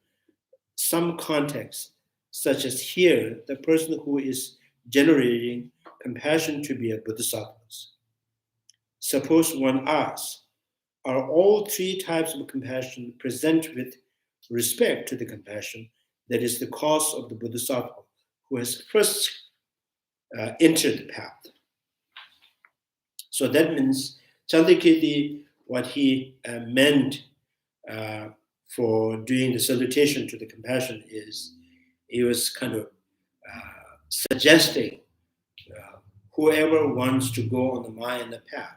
some context, such as here, the person who is generating compassion to be a Bodhisattva. Suppose one asks, are all three types of compassion present with respect to the compassion that is the cause of the Bodhisattva who has first entered the path? So that means Chandrakirti, what he meant for doing the salutation to the compassion is he was kind of suggesting whoever wants to go on the Maya and the path,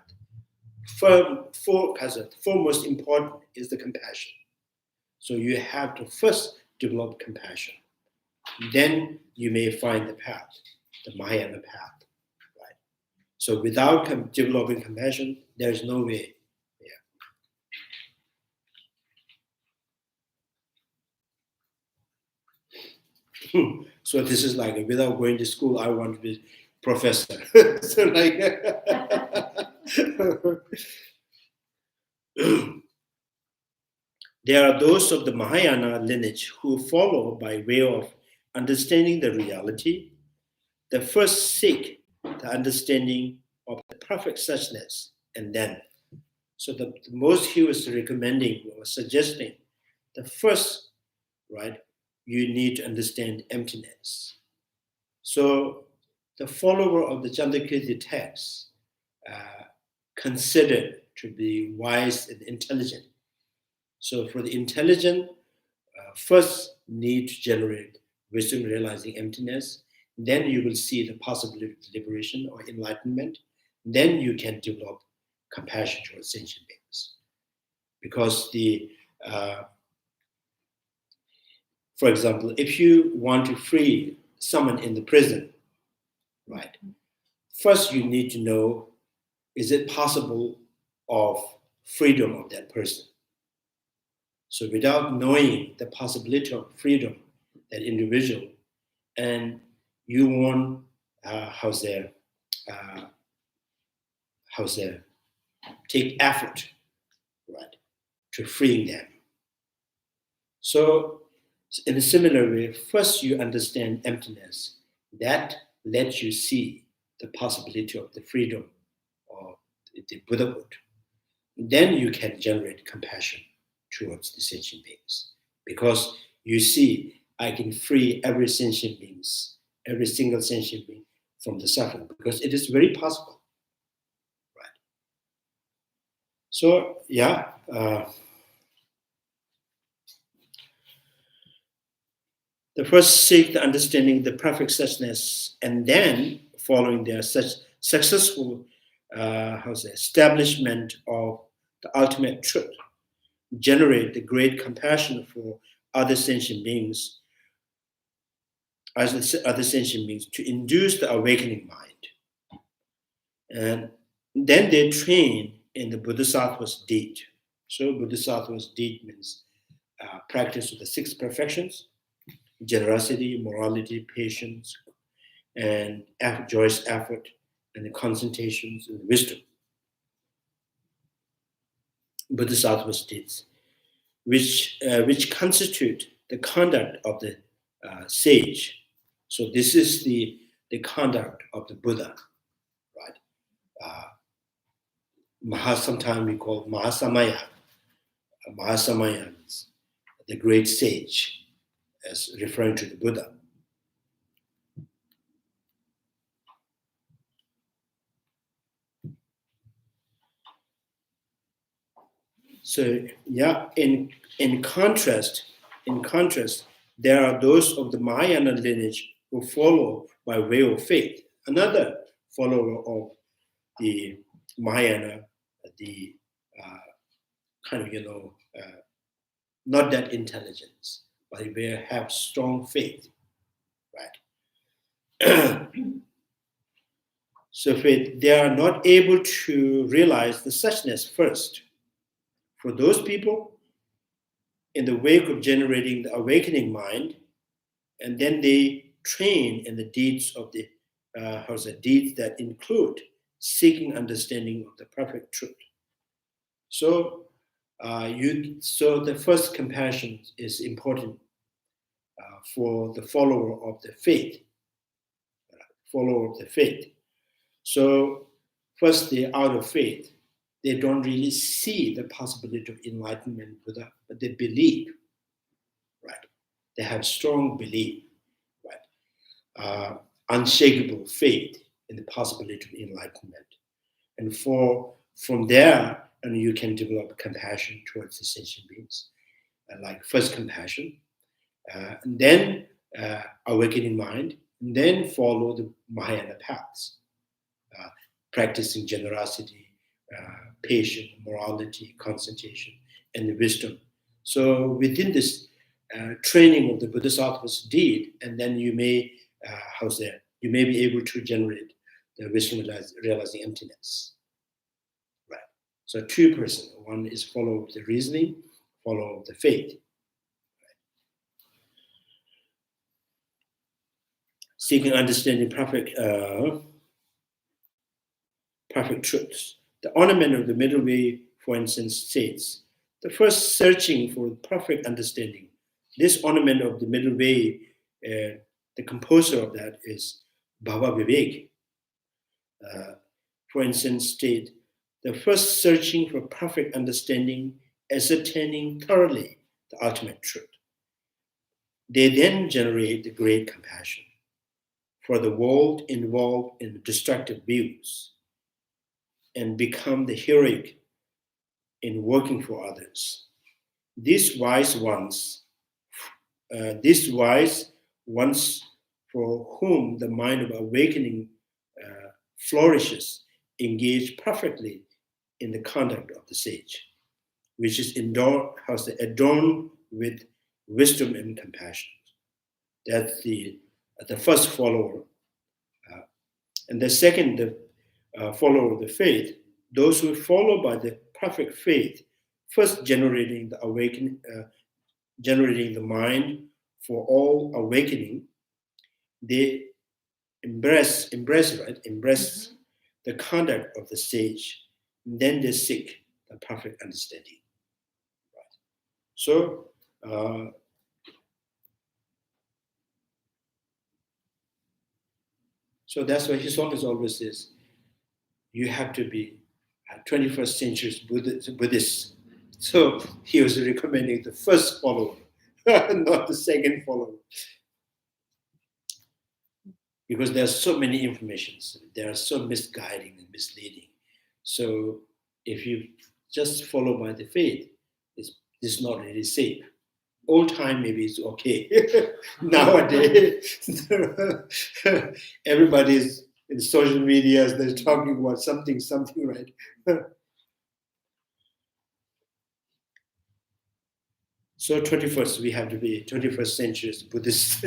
foremost important is the compassion. So you have to first develop compassion. Then you may find the path, the Maya and the path. Right? So without developing compassion, there is no way. Yeah. So this is like, without going to school, I want to be professor. So like, there are those of the Mahayana lineage who follow by way of understanding the reality the first seek the understanding of the perfect suchness, and then. So the most he was recommending or suggesting, the first, right, you need to understand emptiness. So the follower of the Chandrakirti text considered to be wise and intelligent. So for the intelligent, first need to generate wisdom realizing emptiness. Then you will see the possibility of liberation or enlightenment. Then you can develop compassion towards sentient beings. Because for example, if you want to free someone in the prison, right, first you need to know, is it possible of freedom of that person? So without knowing the possibility of freedom, that individual, and you won't, take effort, right, to freeing them. So in a similar way, first you understand emptiness. That lets you see the possibility of the freedom of the Buddhahood. Then you can generate compassion towards the sentient beings. Because you see, I can free every sentient beings, every single sentient being from the suffering, because it is very possible. Right. So, yeah. The first seek the understanding of the perfect suchness, and then following their such successful establishment of the ultimate truth, generate the great compassion for other sentient beings, to induce the awakening mind. And then they train in the Bodhisattva's deed. So Bodhisattva's deed means practice of the six perfections: generosity, morality, patience, and joyous effort, and the concentrations and wisdom. Bodhisattva's deeds, which constitute the conduct of the sage. So this is the conduct of the Buddha, right? Sometimes we call Mahasamaya. Mahasamaya means the great sage, as referring to the Buddha. So yeah, in contrast, there are those of the Mahayana lineage who follow by way of faith. Another follower of the Mahayana, the not that intelligence, but they have strong faith, right? So faith, they are not able to realize the suchness first. For those people, in the wake of generating the awakening mind, and then they train in the deeds of the deeds that include seeking understanding of the perfect truth. So the first compassion is important for the follower of the faith. So first, they out of faith. They don't really see the possibility of enlightenment Buddha, but they believe, right? They have strong belief, right? Unshakable faith in the possibility of enlightenment. And from there, and you can develop compassion towards the sentient beings, like first compassion, and then awakening mind, and then follow the Mahayana paths, practicing generosity, patience, morality, concentration, and the wisdom. So within this training of the Bodhisattva's deed, and then you may, you may be able to generate the wisdom realizing emptiness. Right. So two persons. One is follow the reasoning, follow the faith. Right. Seeking understanding perfect truths. The ornament of the middle way, for instance, states, the first searching for perfect understanding. This ornament of the middle way, the composer of that is Bhava Vivek, for instance, state the first searching for perfect understanding, ascertaining thoroughly the ultimate truth. They then generate the great compassion for the world involved in destructive views and become the heroic in working for others. These wise ones for whom the mind of awakening flourishes, engage perfectly in the conduct of the sage, which is adorned with wisdom and compassion. That's the first follower. And the second, the follower of the faith, those who follow by the perfect faith, first generating the awakening, generating the mind for all awakening, they embrace the conduct of the sage. And then they seek the perfect understanding. Right. So that's why his office always says, you have to be a 21st century Buddhist. So he was recommending the first follower, not the second follower. Because there are so many informations, they are so misguiding and misleading. So if you just follow by the faith, it's not really safe. Old time maybe it's okay. Nowadays, everybody's in social media, they're talking about something, right? So 21st, we have to be 21st century Buddhist.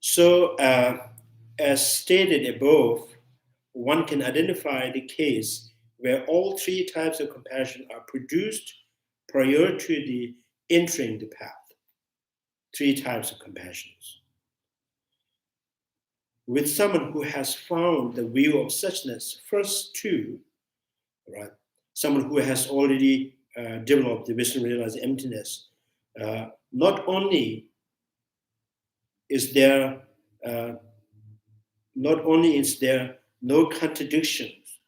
So, as stated above, one can identify the case where all three types of compassion are produced prior to the entering the path. Three types of compassions. With someone who has found the view of suchness, first two, right? Someone who has already developed the wisdom to realize emptiness, not only is there no contradictions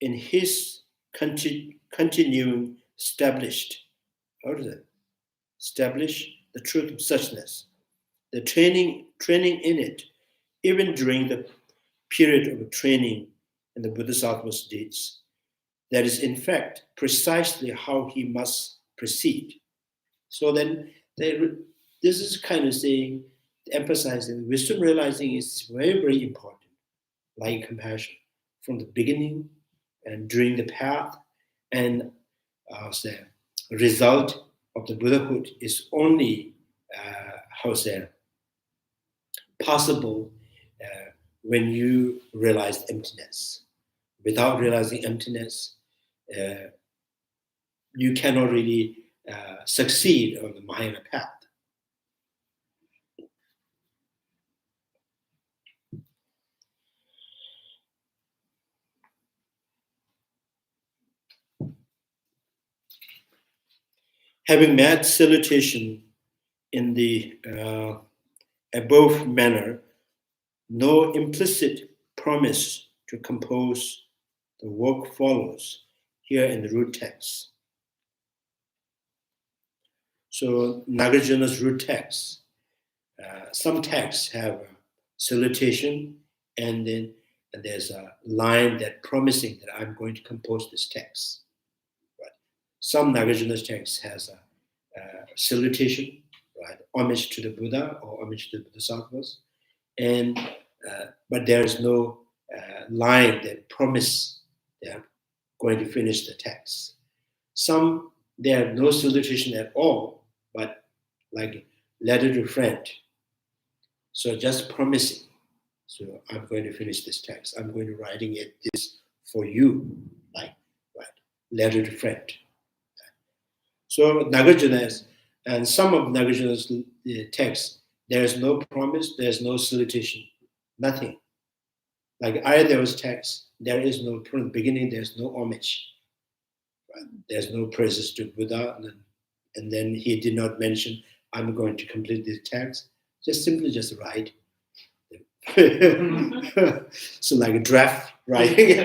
in his continuing established the truth of suchness, the training in it, even during the period of training in the Bodhisattva states, that is in fact precisely how he must proceed. So then this is kind of saying, emphasizing wisdom realizing is very, very important, like compassion, from the beginning and during the path, and the result of the Buddhahood is only possible when you realize emptiness. Without realizing emptiness, you cannot really succeed on the Mahayana path. Having made salutation in the above manner, no implicit promise to compose the work follows here in the root text. So Nagarjuna's root text, some texts have a salutation, and then there's a line that promising that I'm going to compose this text. Right? Some Nagarjuna's text has a salutation, right? Homage to the Buddha or homage to the Bodhisattvas, and but there is no line that promise they're going to finish the text. Some there have no salutation at all, but like letter to friend. So just promising. So I'm going to finish this text. I'm going to writing it this for you, like right, letter to friend. So Nagarjuna's and some of Nagarjuna's texts, there is no promise, there is no salutation, nothing. Like Ayadeva's text, there is no from the beginning. There's no homage. Right? There's no praises to Buddha, and And then he did not mention, I'm going to complete this text. Simply write. So like a draft writing.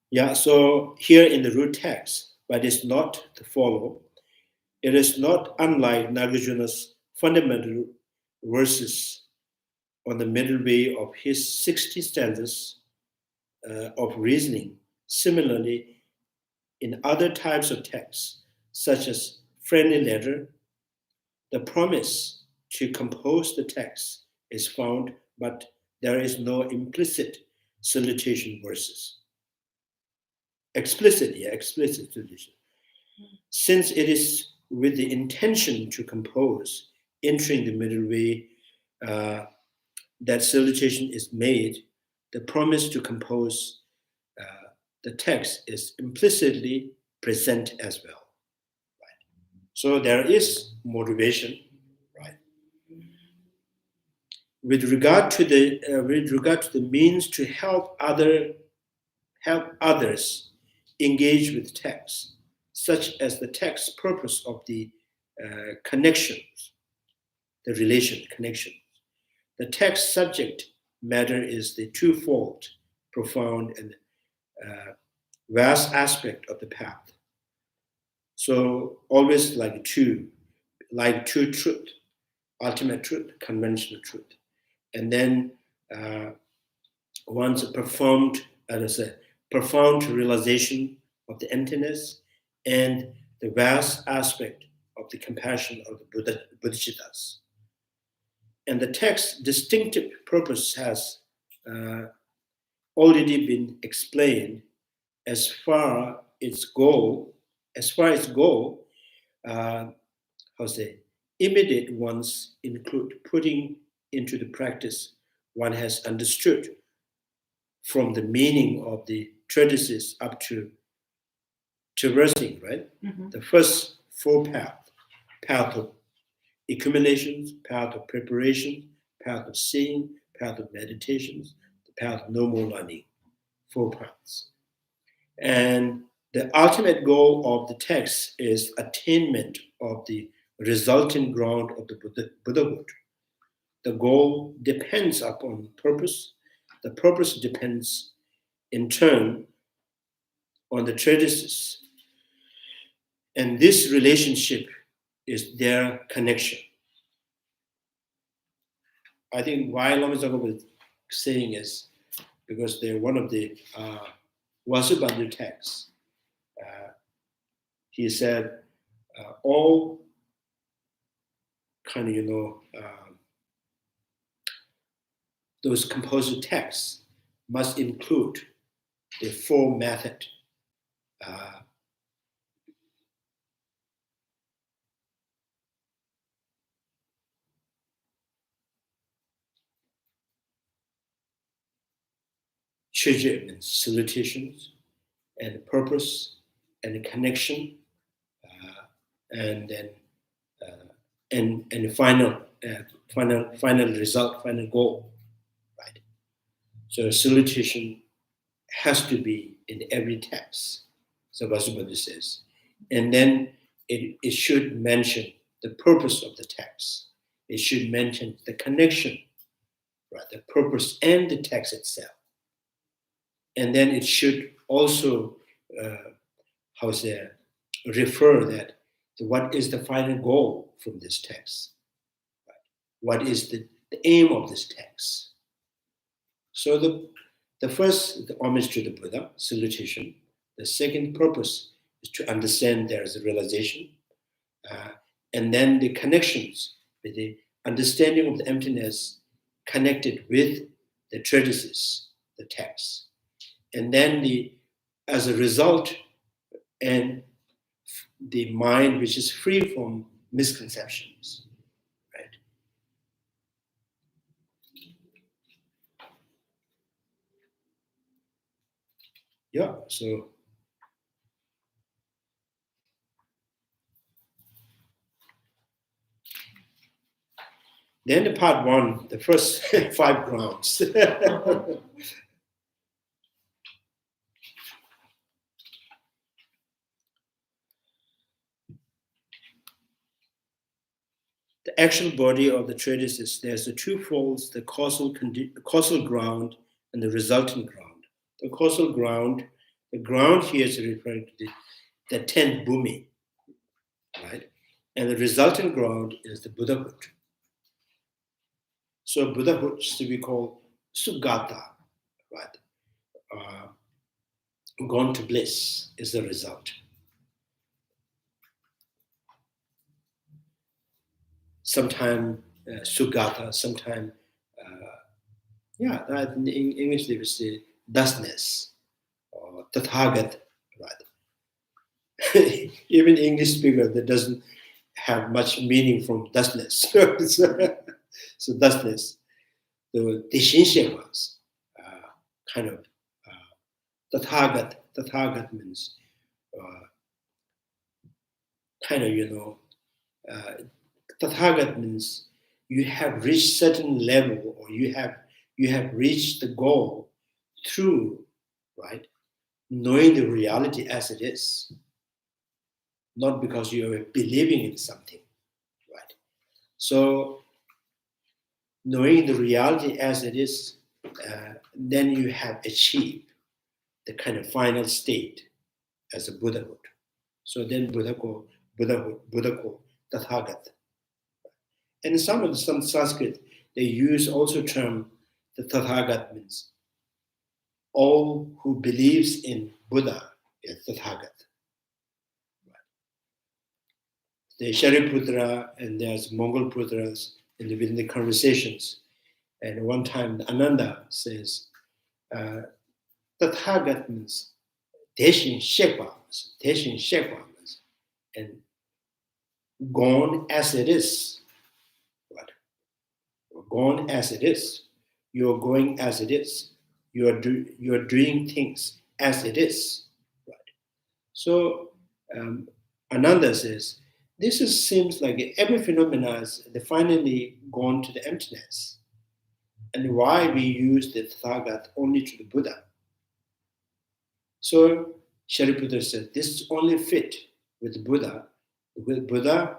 Yeah, so here in the root text, but it's not to follow. It is not unlike Nagarjuna's fundamental verses on the middle way of his 60 stanzas of reasoning. Similarly, in other types of texts, such as friendly letter, the promise to compose the text is found, but there is no implicit salutation verses. Explicit salutation. Since it is with the intention to compose, entering the middle way, that salutation is made, the promise to compose the text is implicitly present as well. Right? So there is motivation, right? With regard to the means to help others engage with text, such as the text purpose of the connections, the relation connection. The text subject matter is the twofold, profound and vast aspect of the path. So always like two truth, ultimate truth, conventional truth. And then once profound realization of the emptiness and the vast aspect of the compassion of the Bodhisattvas. And the text's distinctive purpose has already been explained as far its goal, immediate ones include putting into the practice one has understood from the meaning of the treatises up to traversing, right? Mm-hmm. The first four path of accumulations, path of preparation, path of seeing, path of meditations, the path of no more learning, 4 paths. And the ultimate goal of the text is attainment of the resulting ground of the Buddhahood. The goal depends upon purpose. The purpose depends, in turn, on the treatises. And this relationship is their connection. I think why Lama Tsongkapha is saying is because they're one of the Vasubandhu texts. He said all kind of, those composite texts must include the 4 method. Treasure means salutations and purpose and connection, and then and final result, final goal, right? So salutation has to be in every text. So Vasubandhu says, and then it should mention the purpose of the text. It should mention the connection, right? The purpose and the text itself. And then it should also, refer that what is the final goal from this text? Right? What is the aim of this text? So the first, the homage to the Buddha, salutation. The second purpose is to understand there is a realization. And then the connections, with the understanding of the emptiness connected with the treatises, the text. And then as a result, and the mind which is free from misconceptions, right? Yeah, so then the part 1, the first 5 grounds. the actual body of the treatise is there's the two folds, the causal ground and the resultant ground. The causal ground, the ground here is referring to the 10th bhumi, right? And the resultant ground is the Buddhahood. So Buddhahood is to be called Sugata, right? Gone to bliss is the result. Sometime Sugata, sometime, in English they would say thusness or Tathagat, right? Even English speaker that doesn't have much meaning from thusness. So thusness, the Deshinshemas, kind of Tathagat. Tathagat means kind of, Tathagat means you have reached certain level, or you have reached the goal through, right, knowing the reality as it is, not because you are believing in something, right? So knowing the reality as it is, then you have achieved the kind of final state as a Buddhahood. So then Buddha called Tathagat. And some Sanskrit, they use also term the Tathagat means all who believes in Buddha is Tathagat. The Shariputra and there's Mongol Putras within the conversations. And one time Ananda says, Tathagat means Deshin Shekwa means, and gone as it is. Right? Gone as it is. You're going as it is. You're doing things as it is. Right? So Ananda says, seems like every phenomena is finally gone to the emptiness. And why we use the Tathagat only to the Buddha. So Shariputra said, this only fit with Buddha. With Buddha,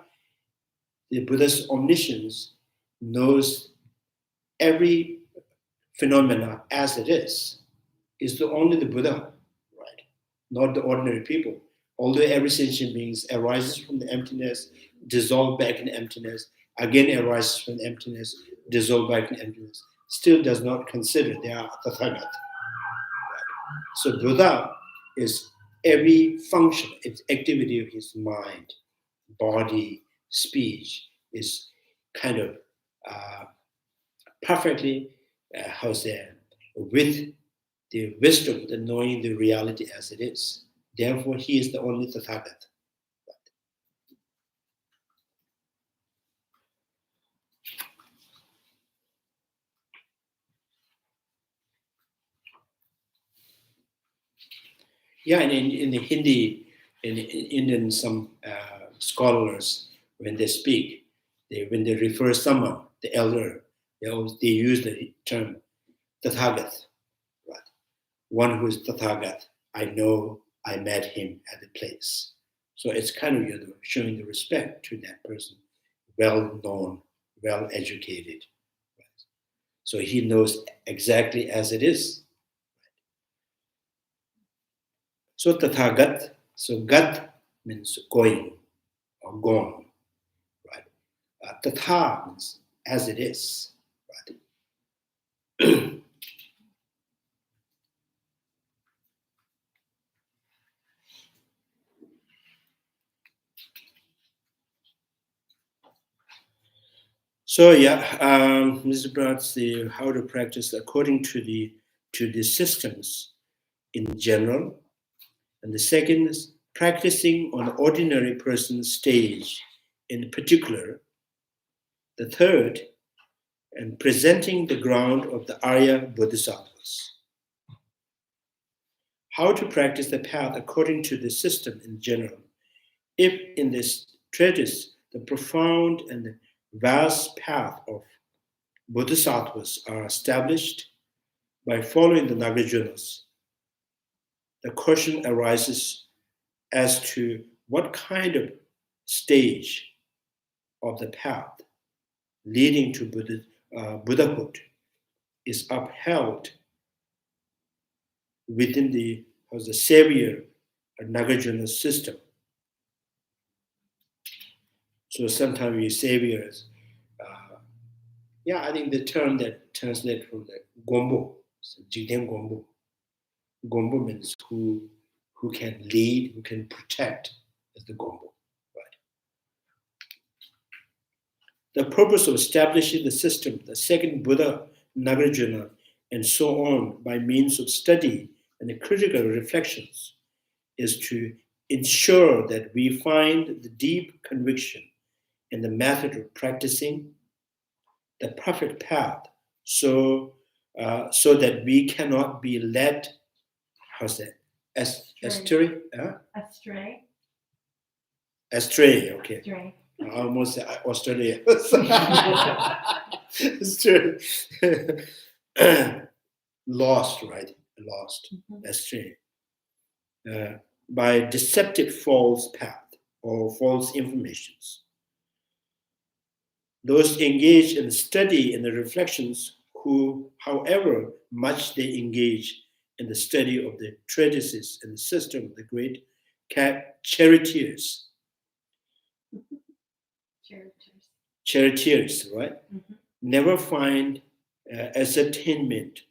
the Buddha's omniscience knows every phenomena as it is only the Buddha, right? Not the ordinary people. Although every sentient being arises from the emptiness, dissolve back in emptiness, again arises from emptiness, dissolve back in emptiness, still does not consider they are Tathagat. Right? So Buddha is every function, its activity of his mind, body, speech is kind of perfectly, with the wisdom, the knowing the reality as it is. Therefore, he is the only Tathagat. Yeah, and in the Hindi, in Indian, some scholars, when they speak, when they refer someone, the elder, they use the term Tathagat, right? One who is Tathagat, I know I met him at the place. So it's kind of showing the respect to that person, well known, well educated. Right? So he knows exactly as it is. So Tathagat, so Gat means going or gone, right? Tatha means as it is, right? So this is about how to practice according to the systems in general, and the second is practicing on the ordinary person's stage in particular. The third, and presenting the ground of the Arya Bodhisattvas. How to practice the path according to the system in general. If in this treatise the profound and the vast path of Bodhisattvas are established by following the Nagarjunas, the question arises as to what kind of stage of the path leading to Buddhahood is upheld within the savior Nagarjuna system. So sometimes we saviors, I think the term that translates from the Gombo, so Jigten Gombo. Gombo means who can lead, who can protect, as the Gombo. Right? The purpose of establishing the system, the second Buddha, Nagarjuna, and so on, by means of study and the critical reflections, is to ensure that we find the deep conviction and the method of practicing the perfect path, so that we cannot be led, astray? Astray, okay. Astray. I almost said Australia. Astray. Lost, right? Lost, astray. By deceptive false path or false informations. Those engaged in study and the reflections who, however much they engage in the study of the treatises and the system of the great charioteers, right? Never find ascertainment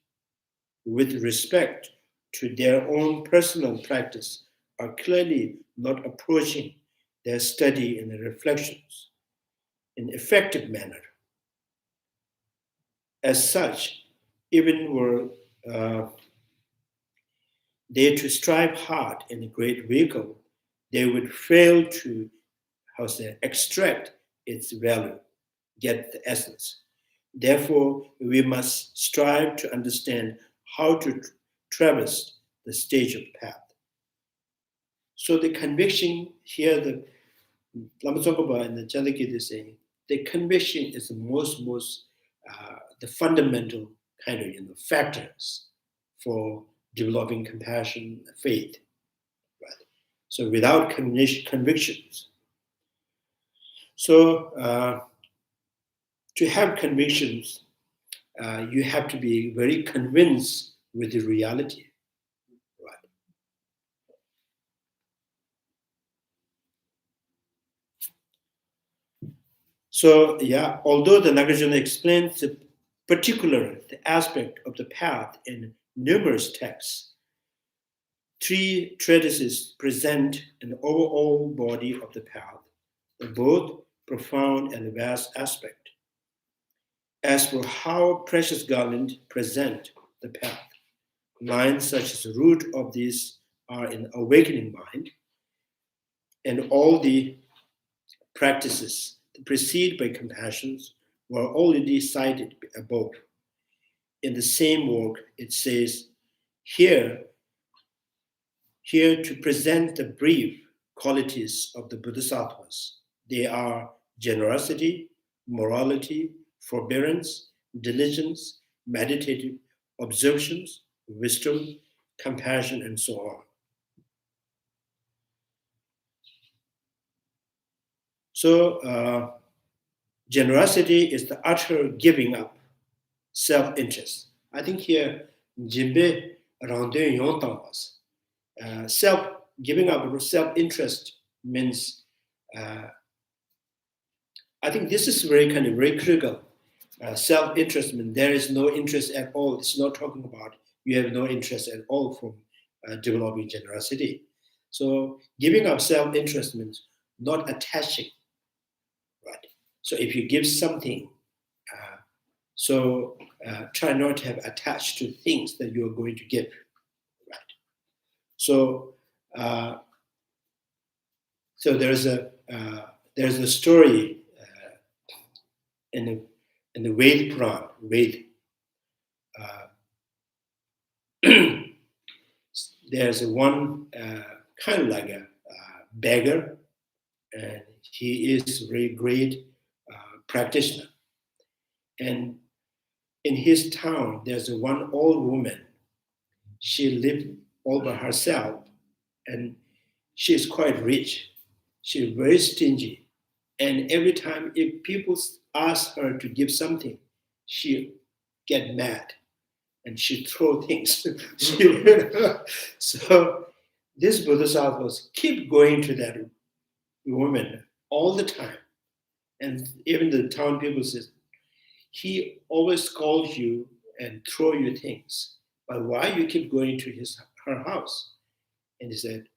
with respect to their own personal practice, are clearly not approaching their study and the reflections in effective manner. As such, even were they to strive hard in a great vehicle, they would fail to, extract its value, get the essence. Therefore, we must strive to understand how to traverse the stage of path. So the conviction here, the Lama Tsongkapha and the Chandrakirti is saying, the conviction is the fundamental kind of factors for developing compassion, faith. Right? So without convictions, so to have convictions, you have to be very convinced with the reality. Right? So although the Nagarjuna explains the particular aspect of the path in numerous texts, 3 treatises present an overall body of the path, both profound and vast aspect. As for how Precious Garland present the path, lines such as the root of these are in awakening mind, and all the practices that precede by compassions were already cited above. In the same work, it says, here to present the brief qualities of the Bodhisattvas. They are generosity, morality, forbearance, diligence, meditative observations, wisdom, compassion, and so on. So, generosity is the utter giving up self-interest. I think here, Jimbe Randun Yontan was. Giving up self-interest means, I think this is very critical. Self-interest means there is no interest at all. It's not talking about you have no interest at all from developing generosity. So giving up self-interest means not attaching, right? So if you give something, try not to have attached to things that you're going to give, right? So there's a story in the Ved Puran. There's one kind of like a beggar, and he is a very great practitioner. And in his town, there's one old woman. She lived all by herself, and she is quite rich. She's very stingy. And every time if people ask her to give something, she get mad and she throw things. So this Bodhisattvas keep going to that woman all the time. And even the town people says, he always calls you and throw you things, but why you keep going to her house? And he said,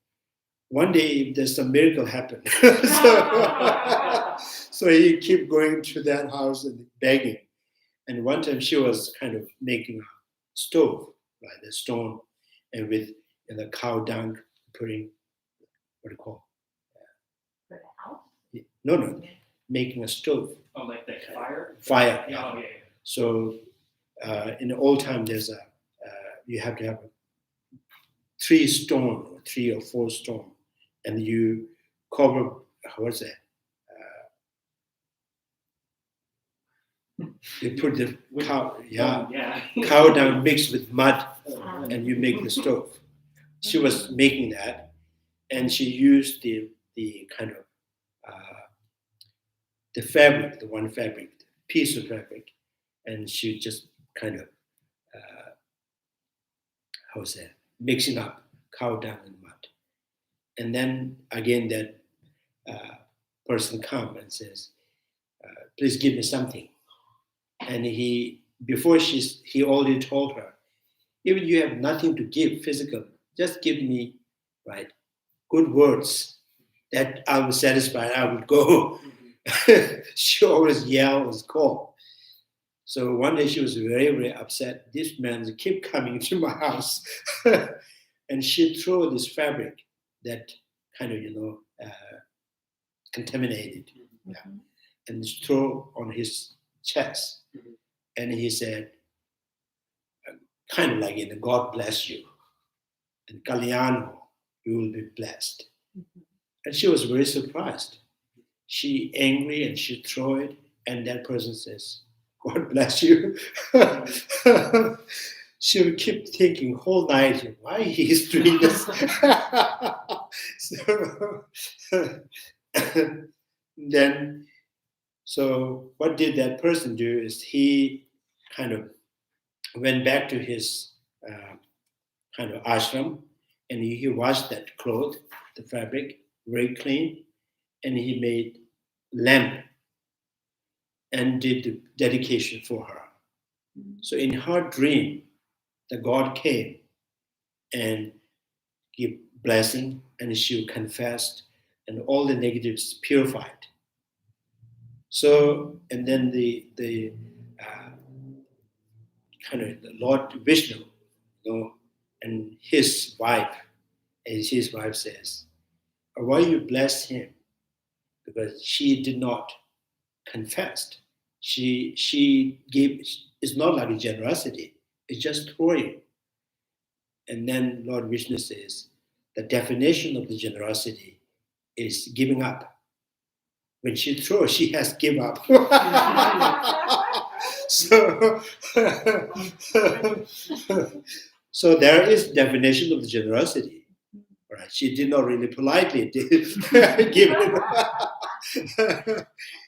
one day there's some miracle happen. So he keep going to that house and begging. And one time she was kind of making a stove, right, the stone, and with the cow dung, putting, what do you call For the house? it? No, making a stove. Oh, like the fire? Fire. Yeah, oh, yeah. So in the old time, there's you have to have 3 stone, or 3 or 4 stone, and you cover, what's that? You put the cow, cow dung mixed with mud, and you make the stove. She was making that, and she used the kind of the fabric, the one fabric, the piece of fabric, and she just kind of how's that, mixing up cow dung and mud. And then again that person come and says, please give me something. And he already told her, even you have nothing to give physical, just give me, right, good words that I will satisfy, I will go. She always yell and call. So one day she was very, very upset. This man keep coming to my house. And she threw this fabric that kind of, contaminated. Yeah. And throw on his chest. And he said, kind of like God bless you. And Kalyano, you will be blessed. And she was very surprised. She angry and she throw it, and that person says, God bless you. She would keep thinking whole night, why he's doing this? So what did that person do is he kind of went back to his kind of ashram, and he washed that cloth, the fabric, very clean, and he made lamp and did the dedication for her. So in her dream, the God came and give blessing, and she confessed, and all the negatives purified. So, and then the kind of the Lord Vishnu, and his wife says, why you bless him? Because she did not confess. She gave, it's not like a generosity, it's just throwing. And then Lord Vishnu says, the definition of the generosity is giving up. When she throws, she has give up. So there is definition of the generosity. Right? She did not really politely give it.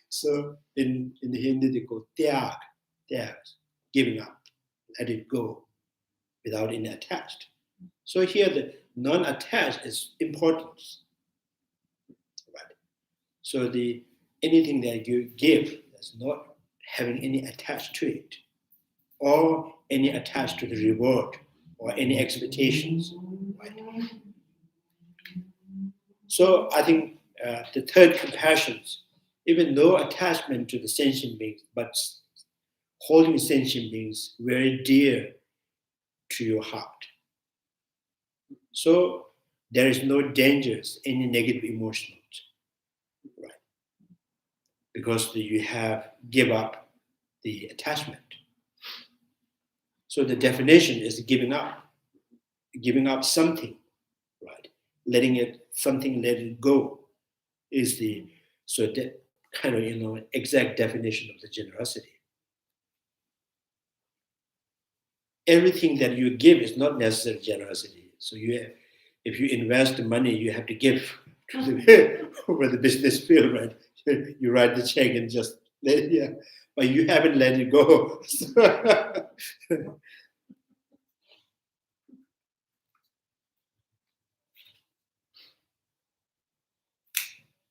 So in Hindi they call tyag, giving up, let it go, without any attached. So here the non-attached is important. Right? So anything that you give is not having any attached to it, or any attached to the reward, or any expectations. Right? So I think the third compassion, even no attachment to the sentient beings, but holding sentient beings very dear to your heart. So there is no dangers, any negative emotions, right? Because you have give up the attachment. So the definition is giving up something, right? Letting it, something let it go is the kind of exact definition of the generosity. Everything that you give is not necessarily generosity. So if you invest the money, you have to give to the, over the business field, right? You write the check and just Yeah, but you haven't let it go.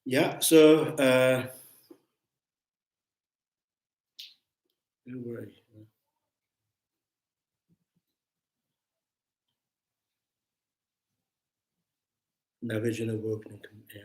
Yeah, so don't worry. Navigational work. Yeah.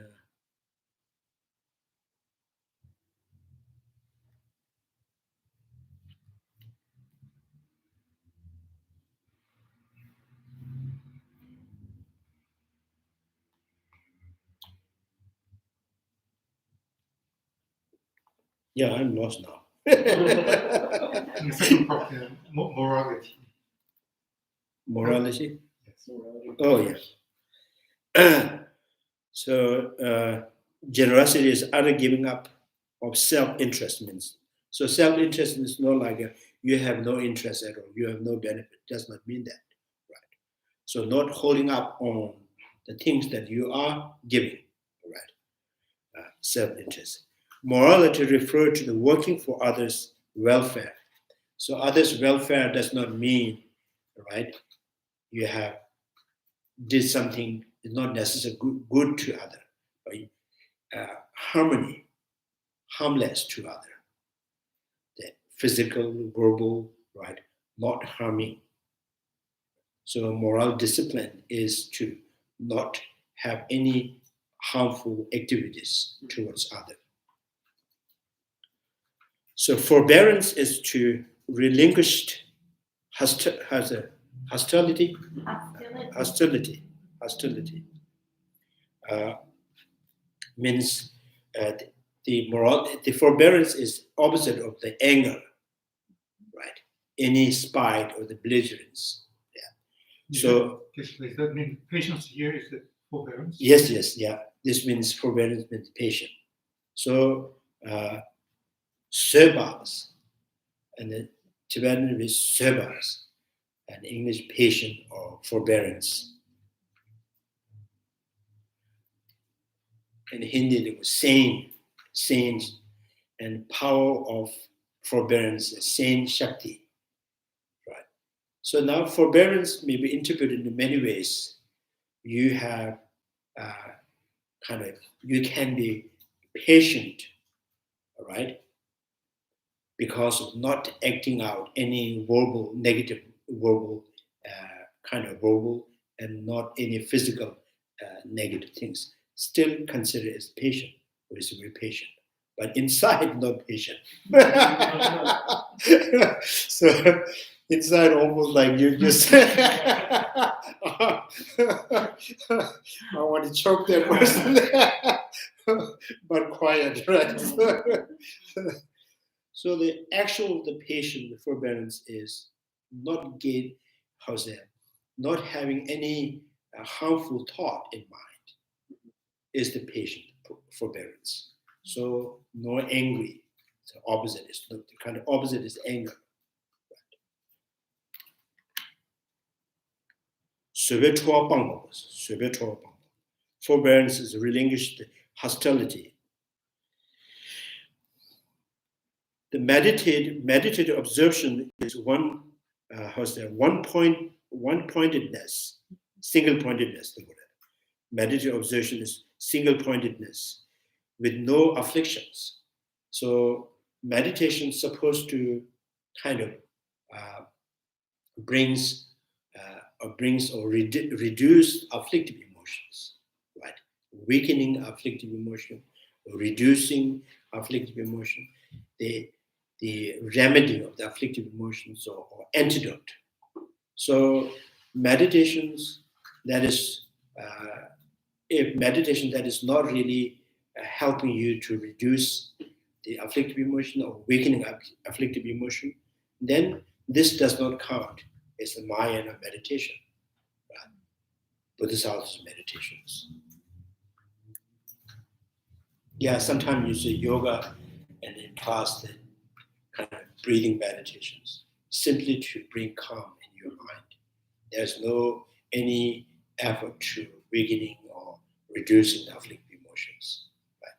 Yeah, I'm lost now. And the second part, morality. Morality? Yes. Oh, yes. So, generosity is utter giving up of self-interest means. So self-interest is not like you have no interest at all, you have no benefit. Does not mean that, right? So not holding up on the things that you are giving, right? Self-interest. Morality refers to the working for others' welfare. So others' welfare does not mean, right, you have did something is not necessarily good to other, right? Harmony, harmless to other. The physical, verbal, right, not harming. So moral discipline is to not have any harmful activities towards other. So forbearance is to relinquish hostility. Means the forbearance is opposite of the anger, right? Any spite or the belligerence. Yeah. So does that mean patience here is the forbearance? Yes, yeah. This means forbearance means patient. So sebas, and the Tibetan is sebas, and English patient or forbearance. In Hindi, it was sane, and power of forbearance is sane shakti, right? So now forbearance may be interpreted in many ways. You have you can be patient, all right, because of not acting out any verbal, negative verbal, verbal, and not any physical negative things. Still considered as patient, or is very patient, but inside not patient. So inside almost like you just I want to choke that person, but quiet, right? So the actual the patient, the forbearance is not not having any harmful thought in mind is the patient forbearance. So no angry. The opposite is the kind of opposite is anger. Forbearance is relinquished hostility. The meditative absorption is one pointedness, single pointedness. Meditative observation is single pointedness with no afflictions. So meditation is supposed to kind of brings or reduce afflictive emotions, right? Weakening afflictive emotion, reducing afflictive emotion, the remedy of the afflictive emotions or antidote. So meditations that is if meditation that is not really helping you to reduce the afflictive emotion or weakening afflictive emotion, then this does not count as a Mahayana meditation. Right? Bodhisattva's meditations. Yeah, sometimes you say yoga and in class the kind of breathing meditations, simply to bring calm in your mind. There's no any effort to weakening or reducing afflictive emotions. Right?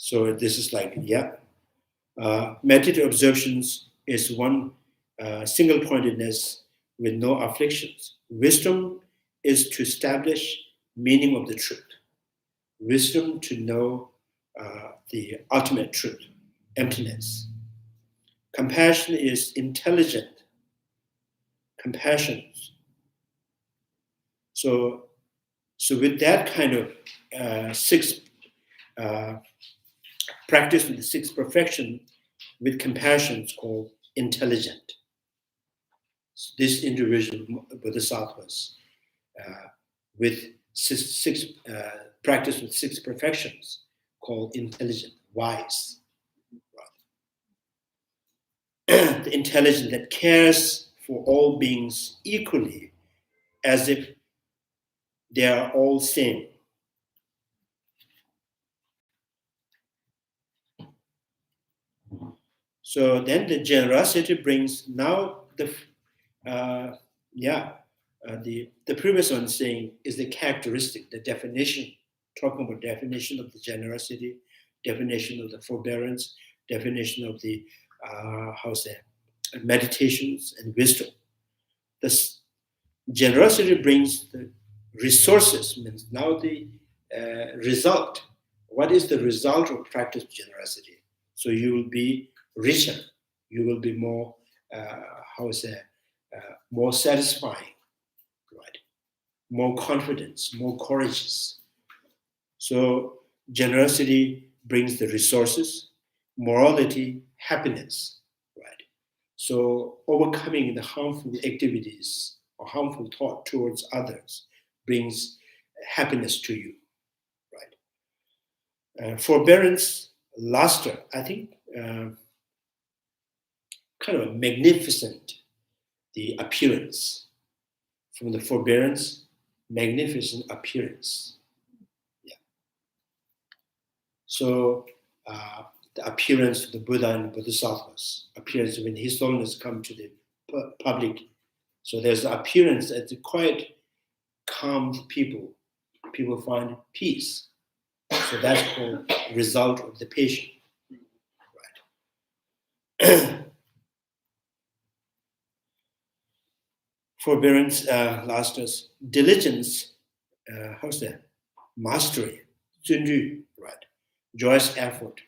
So this is like, meditative observations is one single pointedness with no afflictions. Wisdom is to establish meaning of the truth. Wisdom to know the ultimate truth, emptiness. Compassion is intelligent. Compassion. So with that kind of six practice with the six perfection, with compassion, it's called intelligent. So this individual Bodhisattvas with six practice with six perfections called intelligent, wise. The intelligent that cares for all beings equally as if they are all same. So then the generosity brings now the previous one saying is the characteristic, the definition, talking about definition of the generosity, definition of the forbearance, definition of the meditations and wisdom. This generosity brings the resources, means now the result. What is the result of practice of generosity? So you will be richer, you will be more, more satisfying, right? More confidence, more courageous. So generosity brings the resources, morality, happiness, right? So overcoming the harmful activities or harmful thought towards others brings happiness to you, right? Forbearance, luster, I think kind of magnificent, the appearance. From the forbearance, magnificent appearance. Yeah. So the appearance of the Buddha and Bodhisattvas, appearance when His Holiness come to the public. So there's the appearance as a quite calm people. People find peace. So that's called result of the patient. Right. Forbearance, lastness, diligence, how's that? Mastery, 尊律, right? Joyous effort,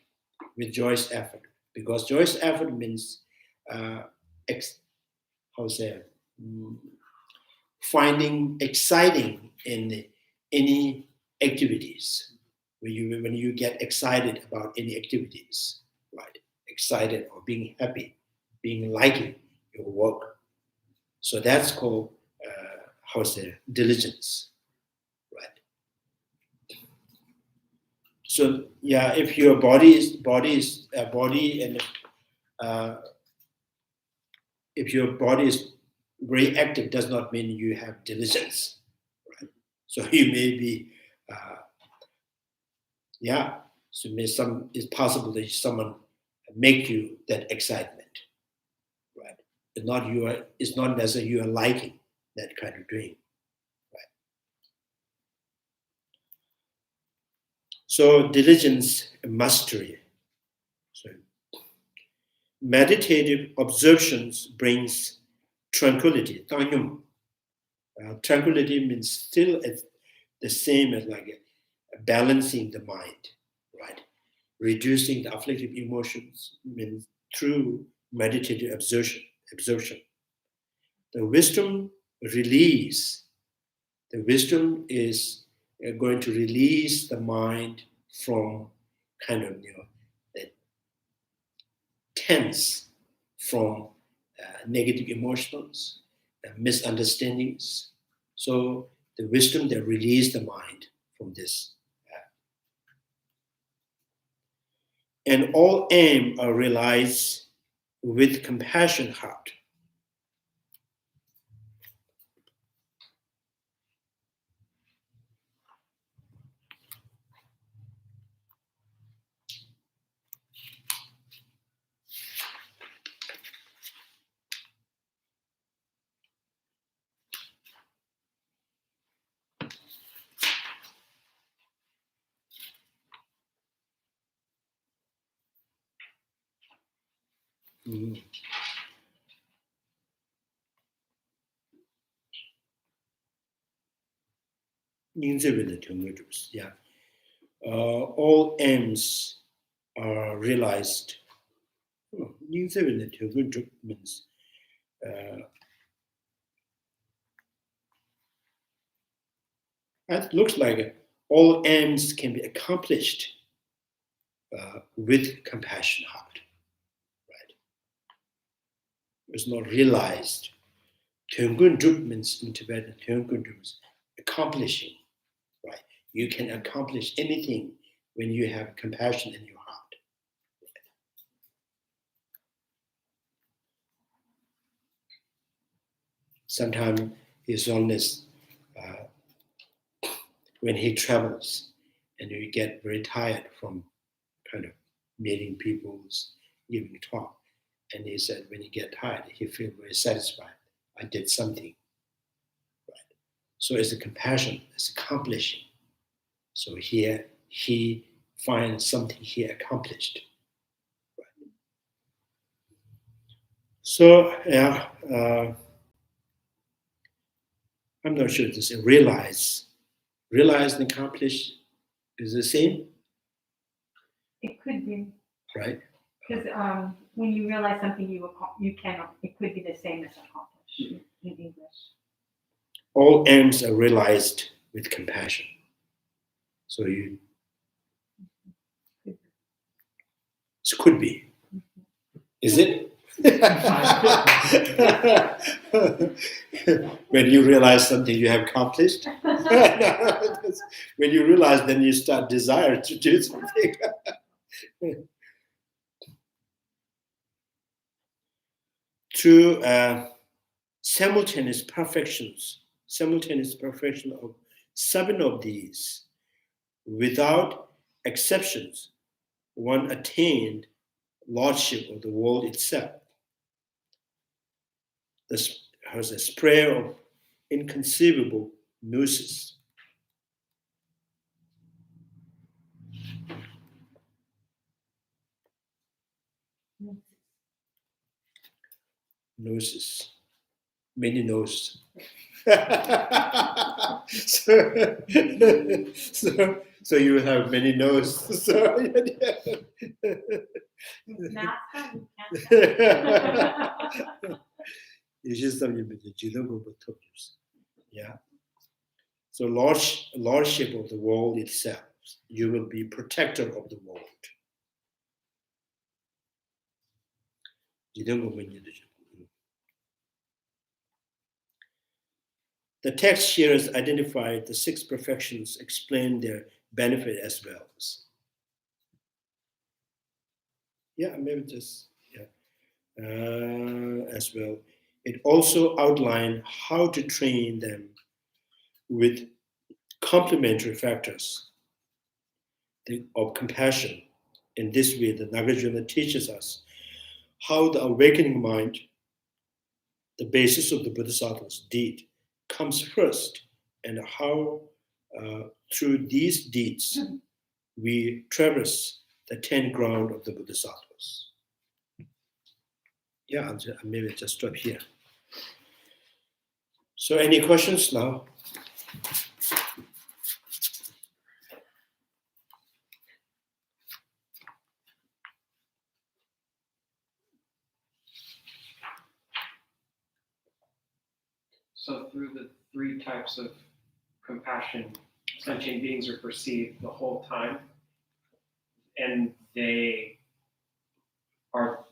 with joyous effort. Because joyous effort means, finding exciting in any activities. When you get excited about any activities, right? Excited or being happy, being liking your work. So that's called, diligence, right? So yeah, if your body is and if your body is very active, does not mean you have diligence, right? So you may be, So it's possible that someone make you that excitement, right? It's not necessarily you are liking that kind of doing, right? So diligence, mastery. So meditative observations brings tranquility. Tranquility means still the same as like balancing the mind, right? Reducing the afflictive emotions means through meditative absorption. The wisdom release. The wisdom is going to release the mind from kind of, the tense from negative emotions, misunderstandings. So the wisdom that release the mind from this. And all aim are realized with compassion heart. Yeah. All aims are realized. Means it looks like all aims can be accomplished with compassion heart. Right? It's not realized. Töngun means in Tibetan, Töngun means accomplishing. Right? You can accomplish anything when you have compassion in your heart. Sometimes His Holiness, when he travels, and you get very tired from kind of meeting people, giving talk, and he said when he get tired, he feels very satisfied. I did something. Right? So it's a compassion, it's accomplishing. So here he finds something he accomplished. Right? So yeah, I'm not sure this realize and accomplish is the same. It could be. Right? Because when you realize something you cannot, it could be the same as accomplish in English. All aims are realized with compassion. So it could be. Is it? When you realize something you have accomplished, when you realize, then you start desire to do something. Through simultaneous perfection of 7 of these, without exceptions, one attained lordship of the world itself. This has a spray of inconceivable gnosis. Gnosis. Many knows. so you have many knows. Yeah. So lordship of the world itself. You will be protector of the world. The text here has identified the 6 perfections, explain their benefit as well. Yeah, maybe just, as well. It also outlined how to train them with complementary factors of compassion. In this way, the Nagarjuna teaches us how the awakening mind, the basis of the Bodhisattva's deed, comes first, and how through these deeds we traverse the 10 ground of the Bodhisattvas. Yeah, maybe just stop here. So any questions now? So through the 3 types of compassion, sentient beings are perceived the whole time, and they are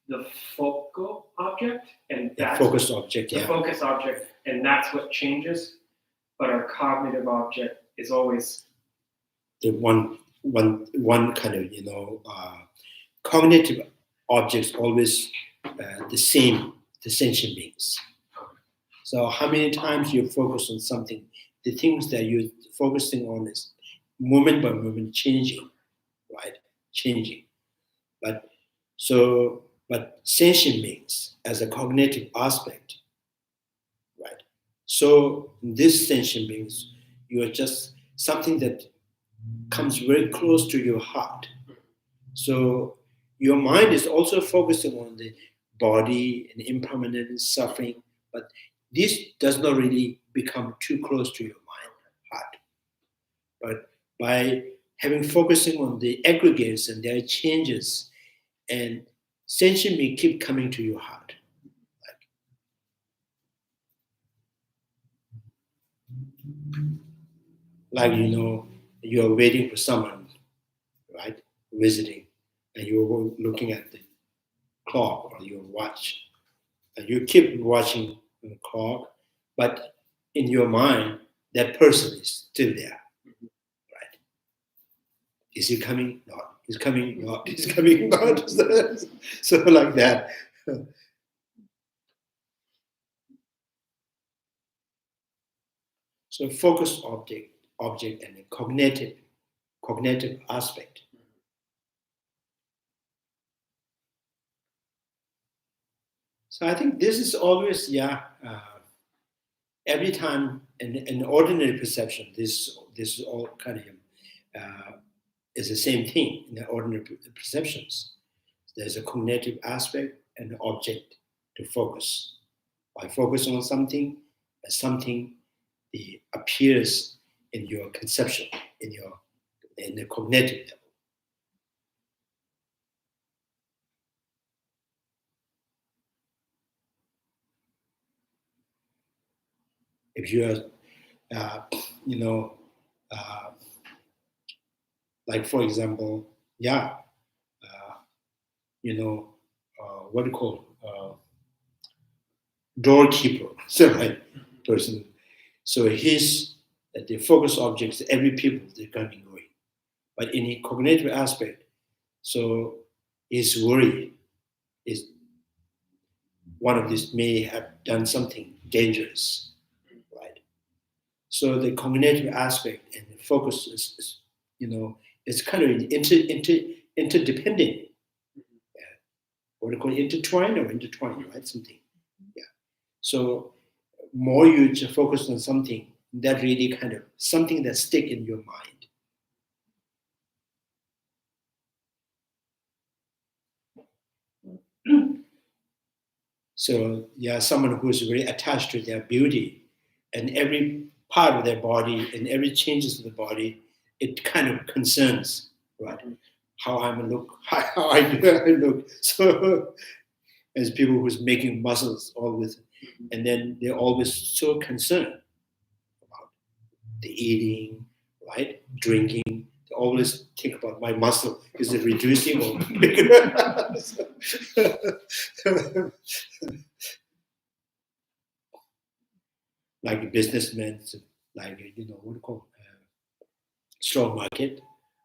the focal object, and that's the focus object, the focus object, and that's what changes. But our cognitive object is always the one kind of cognitive objects always the same, the sentient beings. So how many times you focus on something, the things that you're focusing on is moment by moment changing, right? Changing. But sentient beings as a cognitive aspect, right? So this sentient beings, you are just something that comes very close to your heart. So your mind is also focusing on the body and impermanent suffering, but this does not really become too close to your mind, heart. But by focusing on the aggregates and their changes, and sentient may keep coming to your heart. Like you're waiting for someone, right? Visiting, and you're looking at the clock or your watch, and you keep watching the clock, but in your mind, that person is still there, right? Is he coming? Not. He's coming. Not. He's coming. Not. So like that. So focus object, and the cognitive aspect. So I think this is always, every time in ordinary perception, this is all kind of is the same thing in the ordinary perceptions. There's a cognitive aspect and an object to focus. By focusing on something, something appears in your conception, in the cognitive level. If you are, like for example, what do you call doorkeeper, so right person. So the focus objects, every people they're coming going, but in a cognitive aspect, so his worry is one of these may have done something dangerous, right? So the cognitive aspect and the focus is it's kind of interdependent. What do you call it? Intertwined, right? Something. Yeah. So more you just focus on something, that really kind of something that stick in your mind. So someone who is very attached to their beauty, and every part of their body and every changes of the body, it kind of concerns, right? How I look, how I look. So as people who's making muscles always, and then they're always so concerned about the eating, right? Drinking. They always think about my muscle. Is it reducing or bigger? Like a businessman, like what do you call strong market.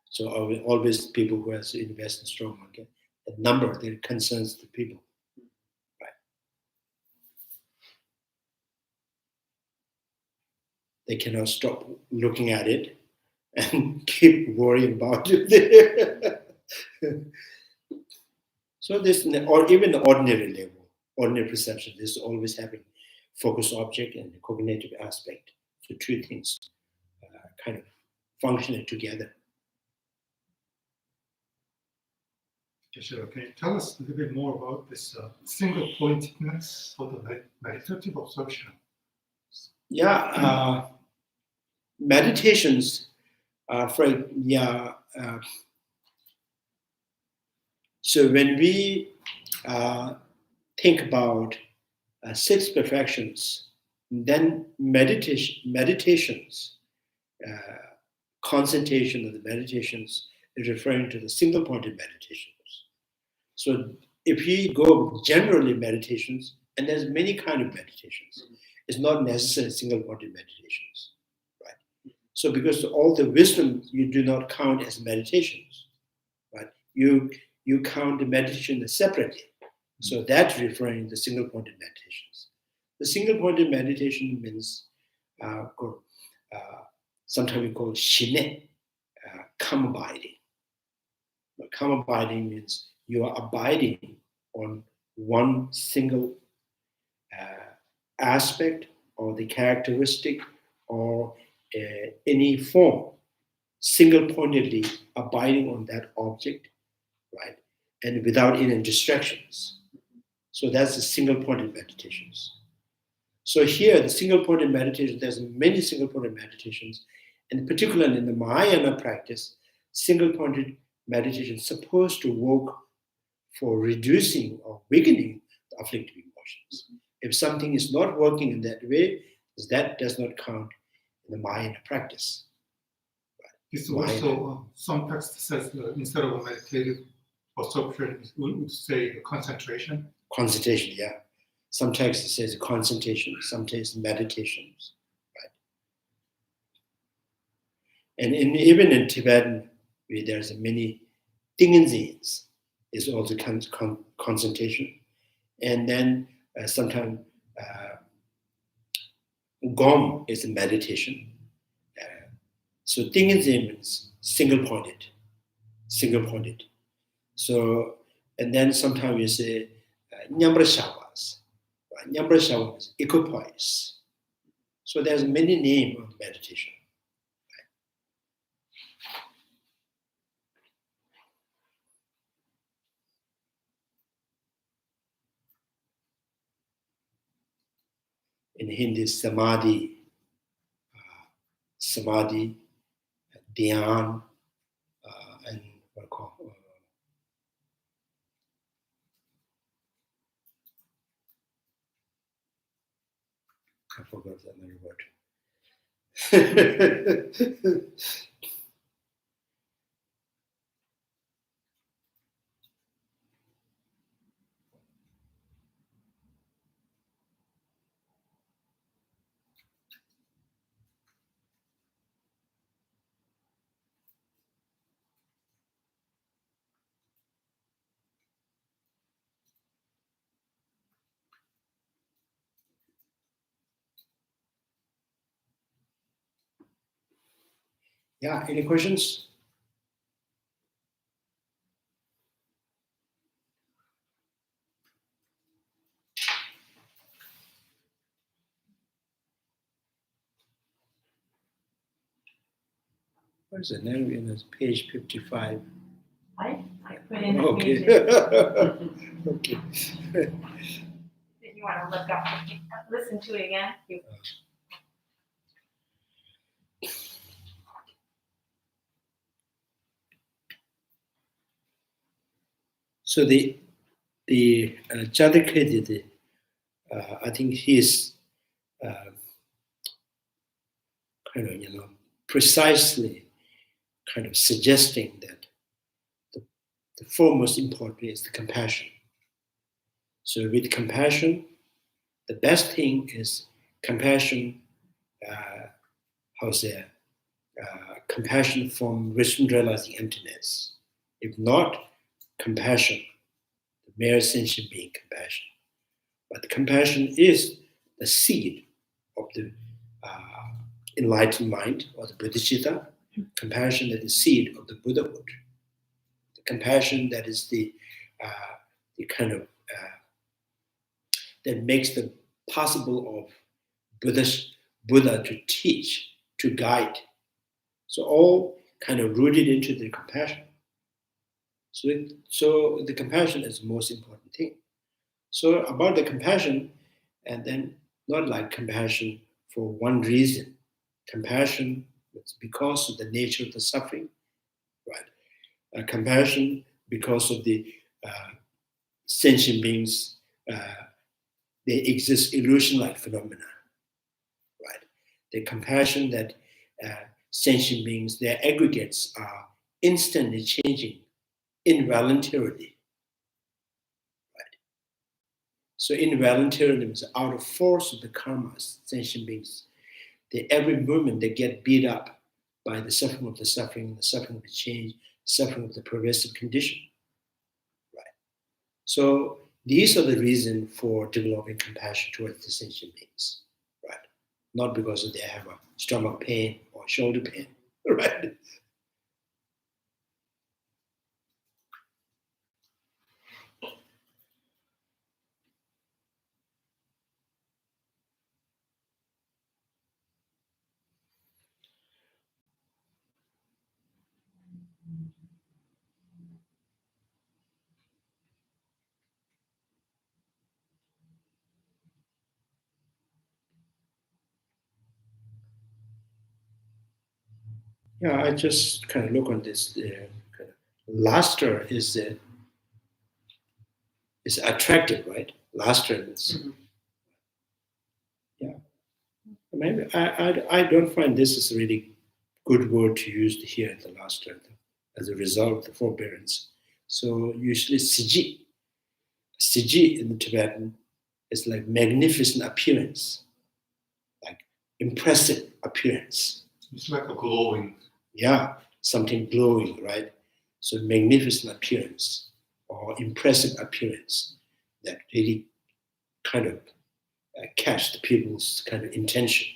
So always people who has to invest in strong market, the number that concerns the people. Right. They cannot stop looking at it and keep worrying about it. So this, or even the ordinary level, ordinary perception, this is always having focus object and the cognitive aspect. So two things kind of functioning together. Can you tell us a little bit more about this single pointedness for the meditative absorption? Meditations so when we think about 6 perfections, then meditations, concentration of the meditations is referring to the single pointed meditations. So if we go generally meditations, and there's many kind of meditations, it's not necessarily single pointed meditations, right? So because all the wisdom you do not count as meditations, right? You count the meditation separately. So that's referring to the single pointed meditations. The single pointed meditation means sometimes we call shine, calm abiding. Calm abiding means you are abiding on one single aspect or the characteristic or any form, single-pointedly abiding on that object, right? And without any distractions. So that's the single-pointed meditations. So here, the single-pointed meditation, there's many single-pointed meditations, and particularly in the Mahayana practice, single-pointed meditation is supposed to work for reducing or weakening the afflictive emotions. If something is not working in that way, that does not count in the Mahayana practice. This also, some text says instead of a meditative absorption, we would say concentration. Concentration, yeah. Some text says concentration, some text meditations, right? And even in Tibetan, there's many Dingenziens is also concentration. And then sometimes Gom is a meditation. So Dingenzin means single-pointed. So, and then sometimes you say Nyambra Shavas. Nyambra Shavas means equipoise. So there's many names of meditation. In Hindi, Samadhi, Dhyan, and what call I forgot another word. Yeah, any questions? What is the name in this page 55? I put in the Okay. pages Okay. that you want to look up, listen to it again. So the Chandrakirti, I think he's kind of precisely kind of suggesting that the foremost important is the compassion. So with compassion, the best thing is compassion. Compassion from wisdom realizing emptiness. If not compassion, the mere sentient being compassion. But compassion is the seed of the enlightened mind or the Bodhisattva. Compassion that is seed of the Buddhahood. The compassion that is the kind of that makes the possible of Buddha to teach, to guide. So all kind of rooted into the compassion. So the compassion is the most important thing. So about the compassion, and then not like compassion for one reason. Compassion is because of the nature of the suffering, right? Compassion because of the sentient beings, they exist illusion-like phenomena, right? The compassion that sentient beings, their aggregates are instantly changing involuntarily, right? So involuntarily means out of force of the karmas, sentient beings, every moment they get beat up by the suffering of the suffering of the change, suffering of the pervasive condition, right? So these are the reasons for developing compassion towards the sentient beings, right? Not because they have a stomach pain or shoulder pain, right? Yeah, I just kind of look on this. Kind of laughter is attractive, right? Laughter is. Mhm. Yeah. Maybe I don't find this is a really good word to use here at the laughter as a result of the forbearance. So usually siji. Siji in the Tibetan is like magnificent appearance, like impressive appearance. It's like a glowing. Yeah, something glowing, right? So magnificent appearance or impressive appearance that really kind of catch the people's kind of intention.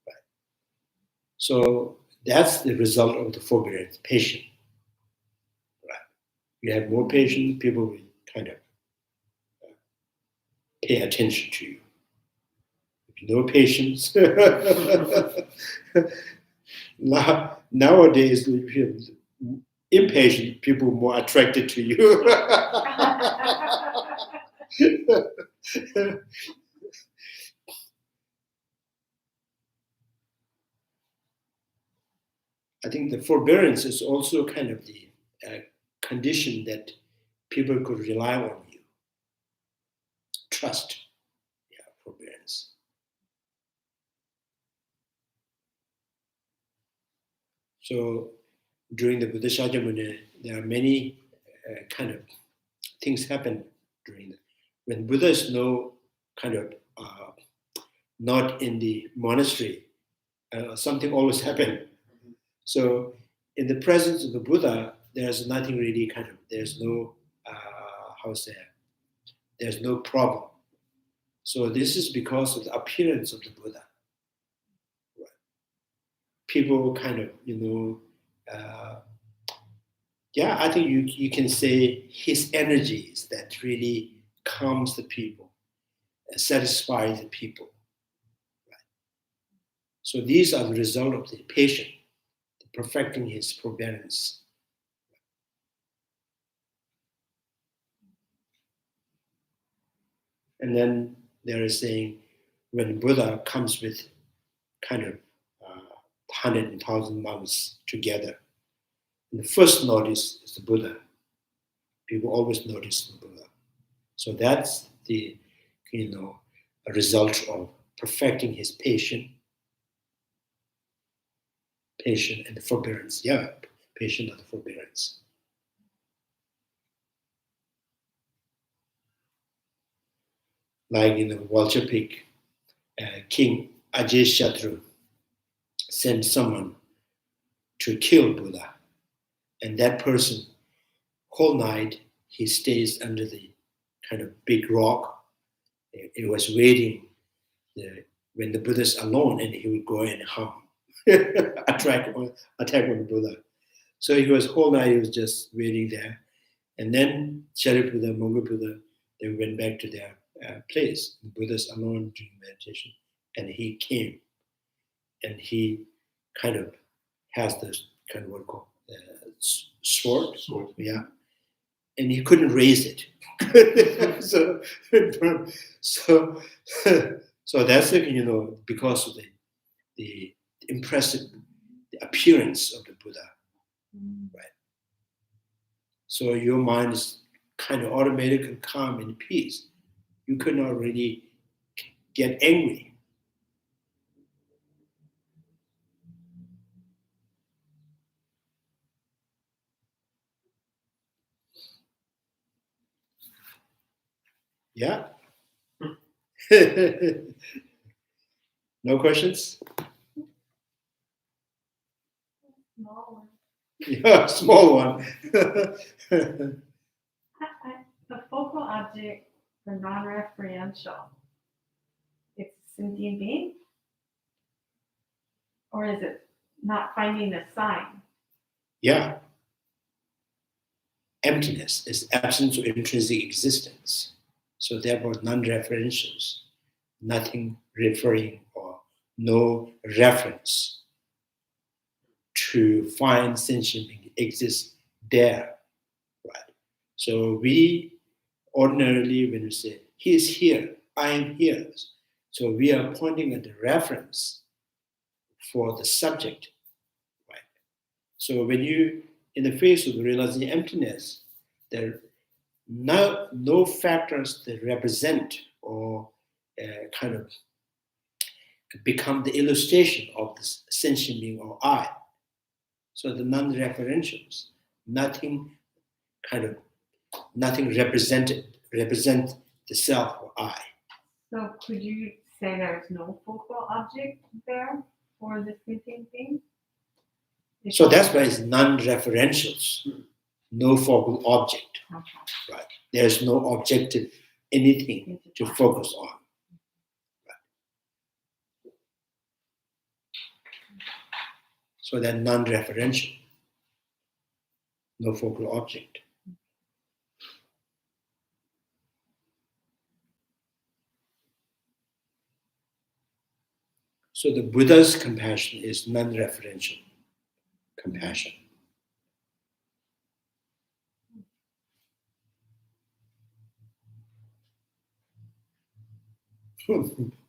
Right? So that's the result of the forbearance, patience. Right? You have more patience, people will kind of pay attention to you. If no patience, nowadays impatient people more attracted to you. I think the forbearance is also kind of the condition that people could rely on you. Trust, yeah, forbearance. So during the Buddha Shakyamuni, there are many kind of things happen during when Buddha is no kind of not in the monastery, something always happen. So in the presence of the Buddha, there's nothing really kind of, there's no, how to say, there's no problem. So this is because of the appearance of the Buddha. Right? People kind of, yeah, I think you can say his energies that really calms the people, satisfies the people. Right? So these are the result of the patient, perfecting his forbearance. And then there is saying, when Buddha comes with kind of 100,000 monks together, and the first notice is the Buddha. People always notice the Buddha. So that's the, a result of perfecting his patience and the forbearance. Yeah, patience and the forbearance. Like in the Walchapik, King Ajay sent someone to kill Buddha. And that person, whole night, he stays under the kind of big rock. It was waiting when the Buddha is alone, and he would go and harm, attack on the Buddha. So he was whole night, he was just waiting there. And then Shariputra, Mongaputra, they went back to their place. The Buddha's alone doing meditation. And he came, and he kind of has this kind of what called sword. Yeah. And he couldn't raise it. so that's it, because of the impressive appearance of the Buddha, right? So your mind is kind of automatically calm and peace. You could not really get angry. Yeah. No questions? Small one. Yeah, small one. The focal object for non-referential, it's a sentient being? Or is it not finding a sign? Yeah. Emptiness is absence of intrinsic existence. So therefore non-referentials, nothing referring or no reference to find sentient being exists there. Right? So we ordinarily, when we say, he is here, I am here, so we are pointing at the reference for the subject So when you, in the face of realizing emptiness, there are no factors that represent or kind of become the illustration of this sentient being or I. So the non-referentials, nothing represent the self or I. So could you say there's no focal object there for the sentient being? So that's why it's non-referentials, no focal object. Okay. Right? There's no objective anything to focus on. Right? So they're non-referential, no focal object. So the Buddha's compassion is non-referential compassion.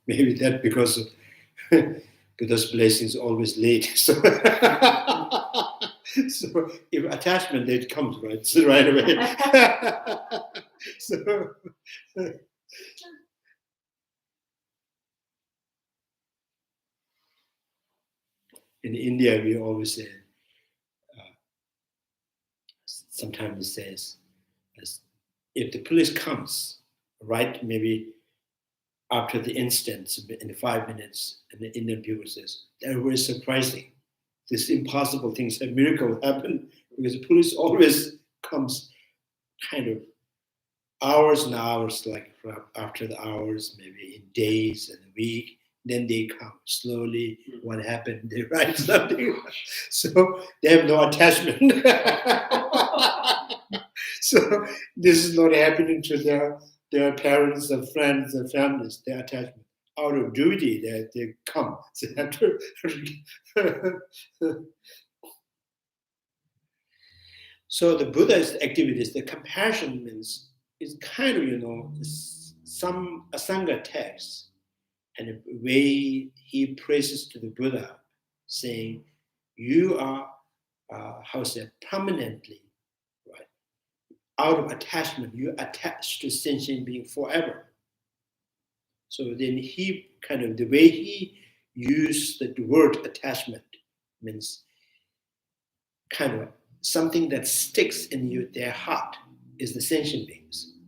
Maybe that because of Buddha's blessing is always late. So, so if attachment, it comes right away. So in India, we always say, sometimes it says, if the police comes, right, maybe after the incident, in 5 minutes, and the Indian people says, that was surprising. This impossible things, a miracle happen, because the police always comes kind of hours and hours, like after the hours, maybe in days and a week. Then they come slowly. What happened? They write something. So they have no attachment. So this is not happening to their parents and friends and families. Their attachment out of duty that they come. So the Buddha's activities, the compassion means is kind of some Asanga text, and the way he praises to the Buddha, saying, "You are permanently right out of attachment. You attach to sentient being forever." So then he kind of the way he used the word attachment means kind of something that sticks in their heart is the sentient beings.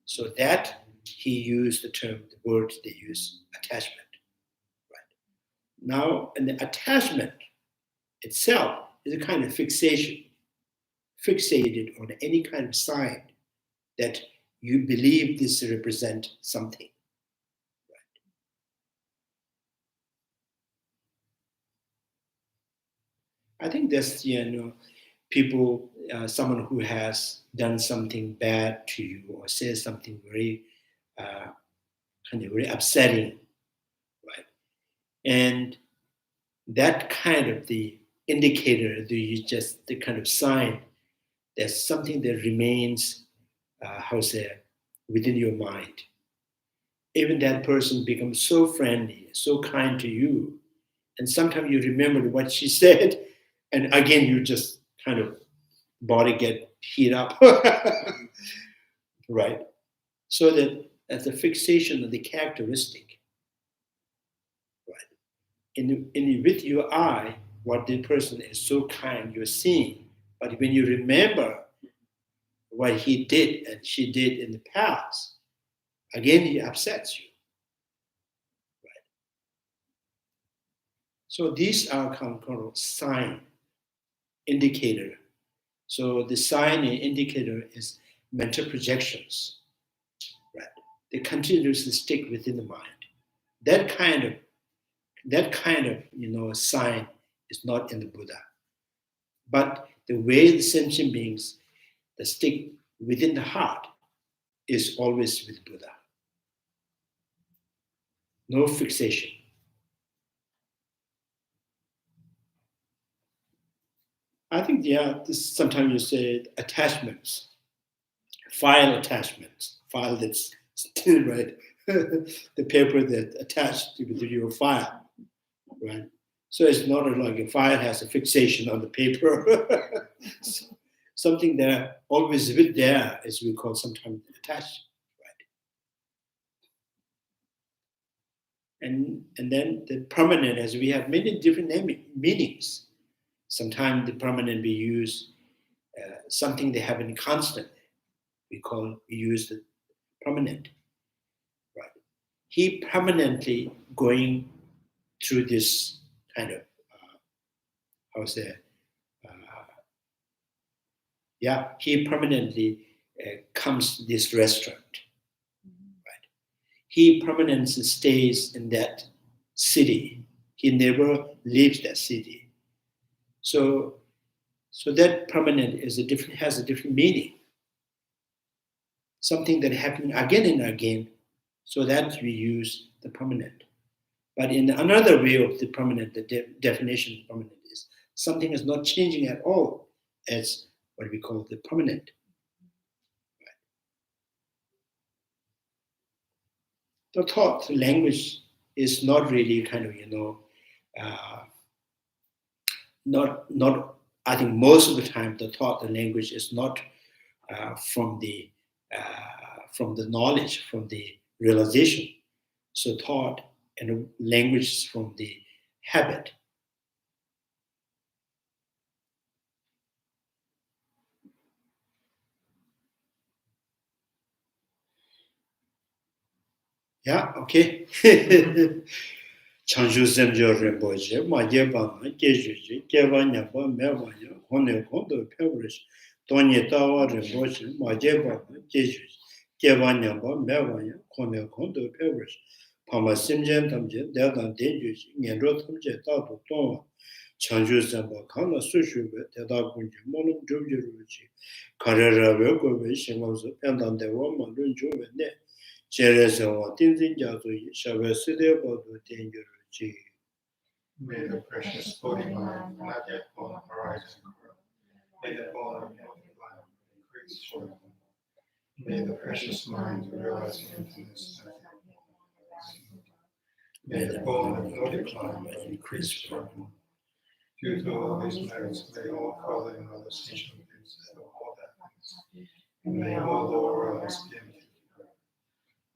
So that he used the word they use, attachment. Right. Now, and the attachment itself is a kind of fixation, fixated on any kind of sign that you believe this represents something. Right. I think that's, people, someone who has done something bad to you or says something very kind of very upsetting, right? And that kind of the indicator, the kind of sign, there's something that remains, within your mind. Even that person becomes so friendly, so kind to you, and sometimes you remember what she said, and again you just kind of body get heat up, right? So that as a fixation of the characteristic, right? With your eye, what the person is so kind, you're seeing, but when you remember what he did and she did in the past, again he upsets you, right? So these are kind of sign, indicator. So the sign and indicator is mental projections, right? They continuously stick within the mind. That kind of sign is not in the Buddha. But the way the sentient beings that stick within the heart is always with Buddha. No fixation. I think, sometimes you say attachments, file attachments, file that's still, right? The paper that attached to your file, right? So it's not like a file has a fixation on the paper. Something that always been there, as we call sometimes attached, right? And then the permanent, as we have many different meanings. Sometimes the permanent we use something they have in constant. We use the permanent, right? He permanently going through this kind of he permanently comes to this restaurant, right? He permanently stays in that city. He never leaves that city. So that permanent has a different meaning. Something that happened again and again, so that we use the permanent. But in another way of the permanent, the definition of permanent is something is not changing at all, as what we call the permanent. Right? The thought, the language is not really kind of, not. I think most of the time, the thought, the language is not from the knowledge, from the realization. So thought and language is from the habit. Yeah, okay. Changshu Semjo Rinpoche, Maje Bama, Geshuji, Keva Nyapa, Mevanya, Hone Kondo Pevrish, Tonye Tawa Rinpoche, Maje Bama, Geshuji, Keva Nyapa, Mevanya, Hone Kondo Pevrish, Pama Simjen Tamje, Dedan Denjuji, Ngendro Tamje, Tatu Tonwa, Changshu Semba, Kana Sushube, Deda Kunji, Monum Jubjiruji, Karera Vekobe, Shingozo, Pendan Dewa, Malun Juve, Ne. May the precious Bodhi mind not yet born arise and grow. May the born of healthy life increase joyful. May the precious mind realize emptiness and may the born of no decline but increase joyful. Due to all these merits, may all Father and Mother station things have all that. And may all lower realms be empty.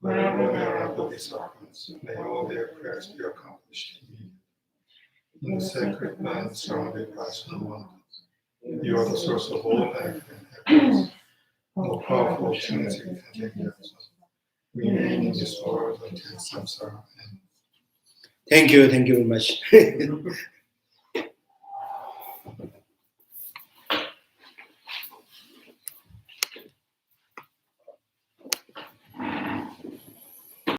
Wherever there are Bodhisattvas, may all their prayers be accomplished immediately. In the sacred land surrounded by snow mountains, you are the source of all life and happiness. O powerful Trinity continues, remain in this world until samsara ends. Thank you very much.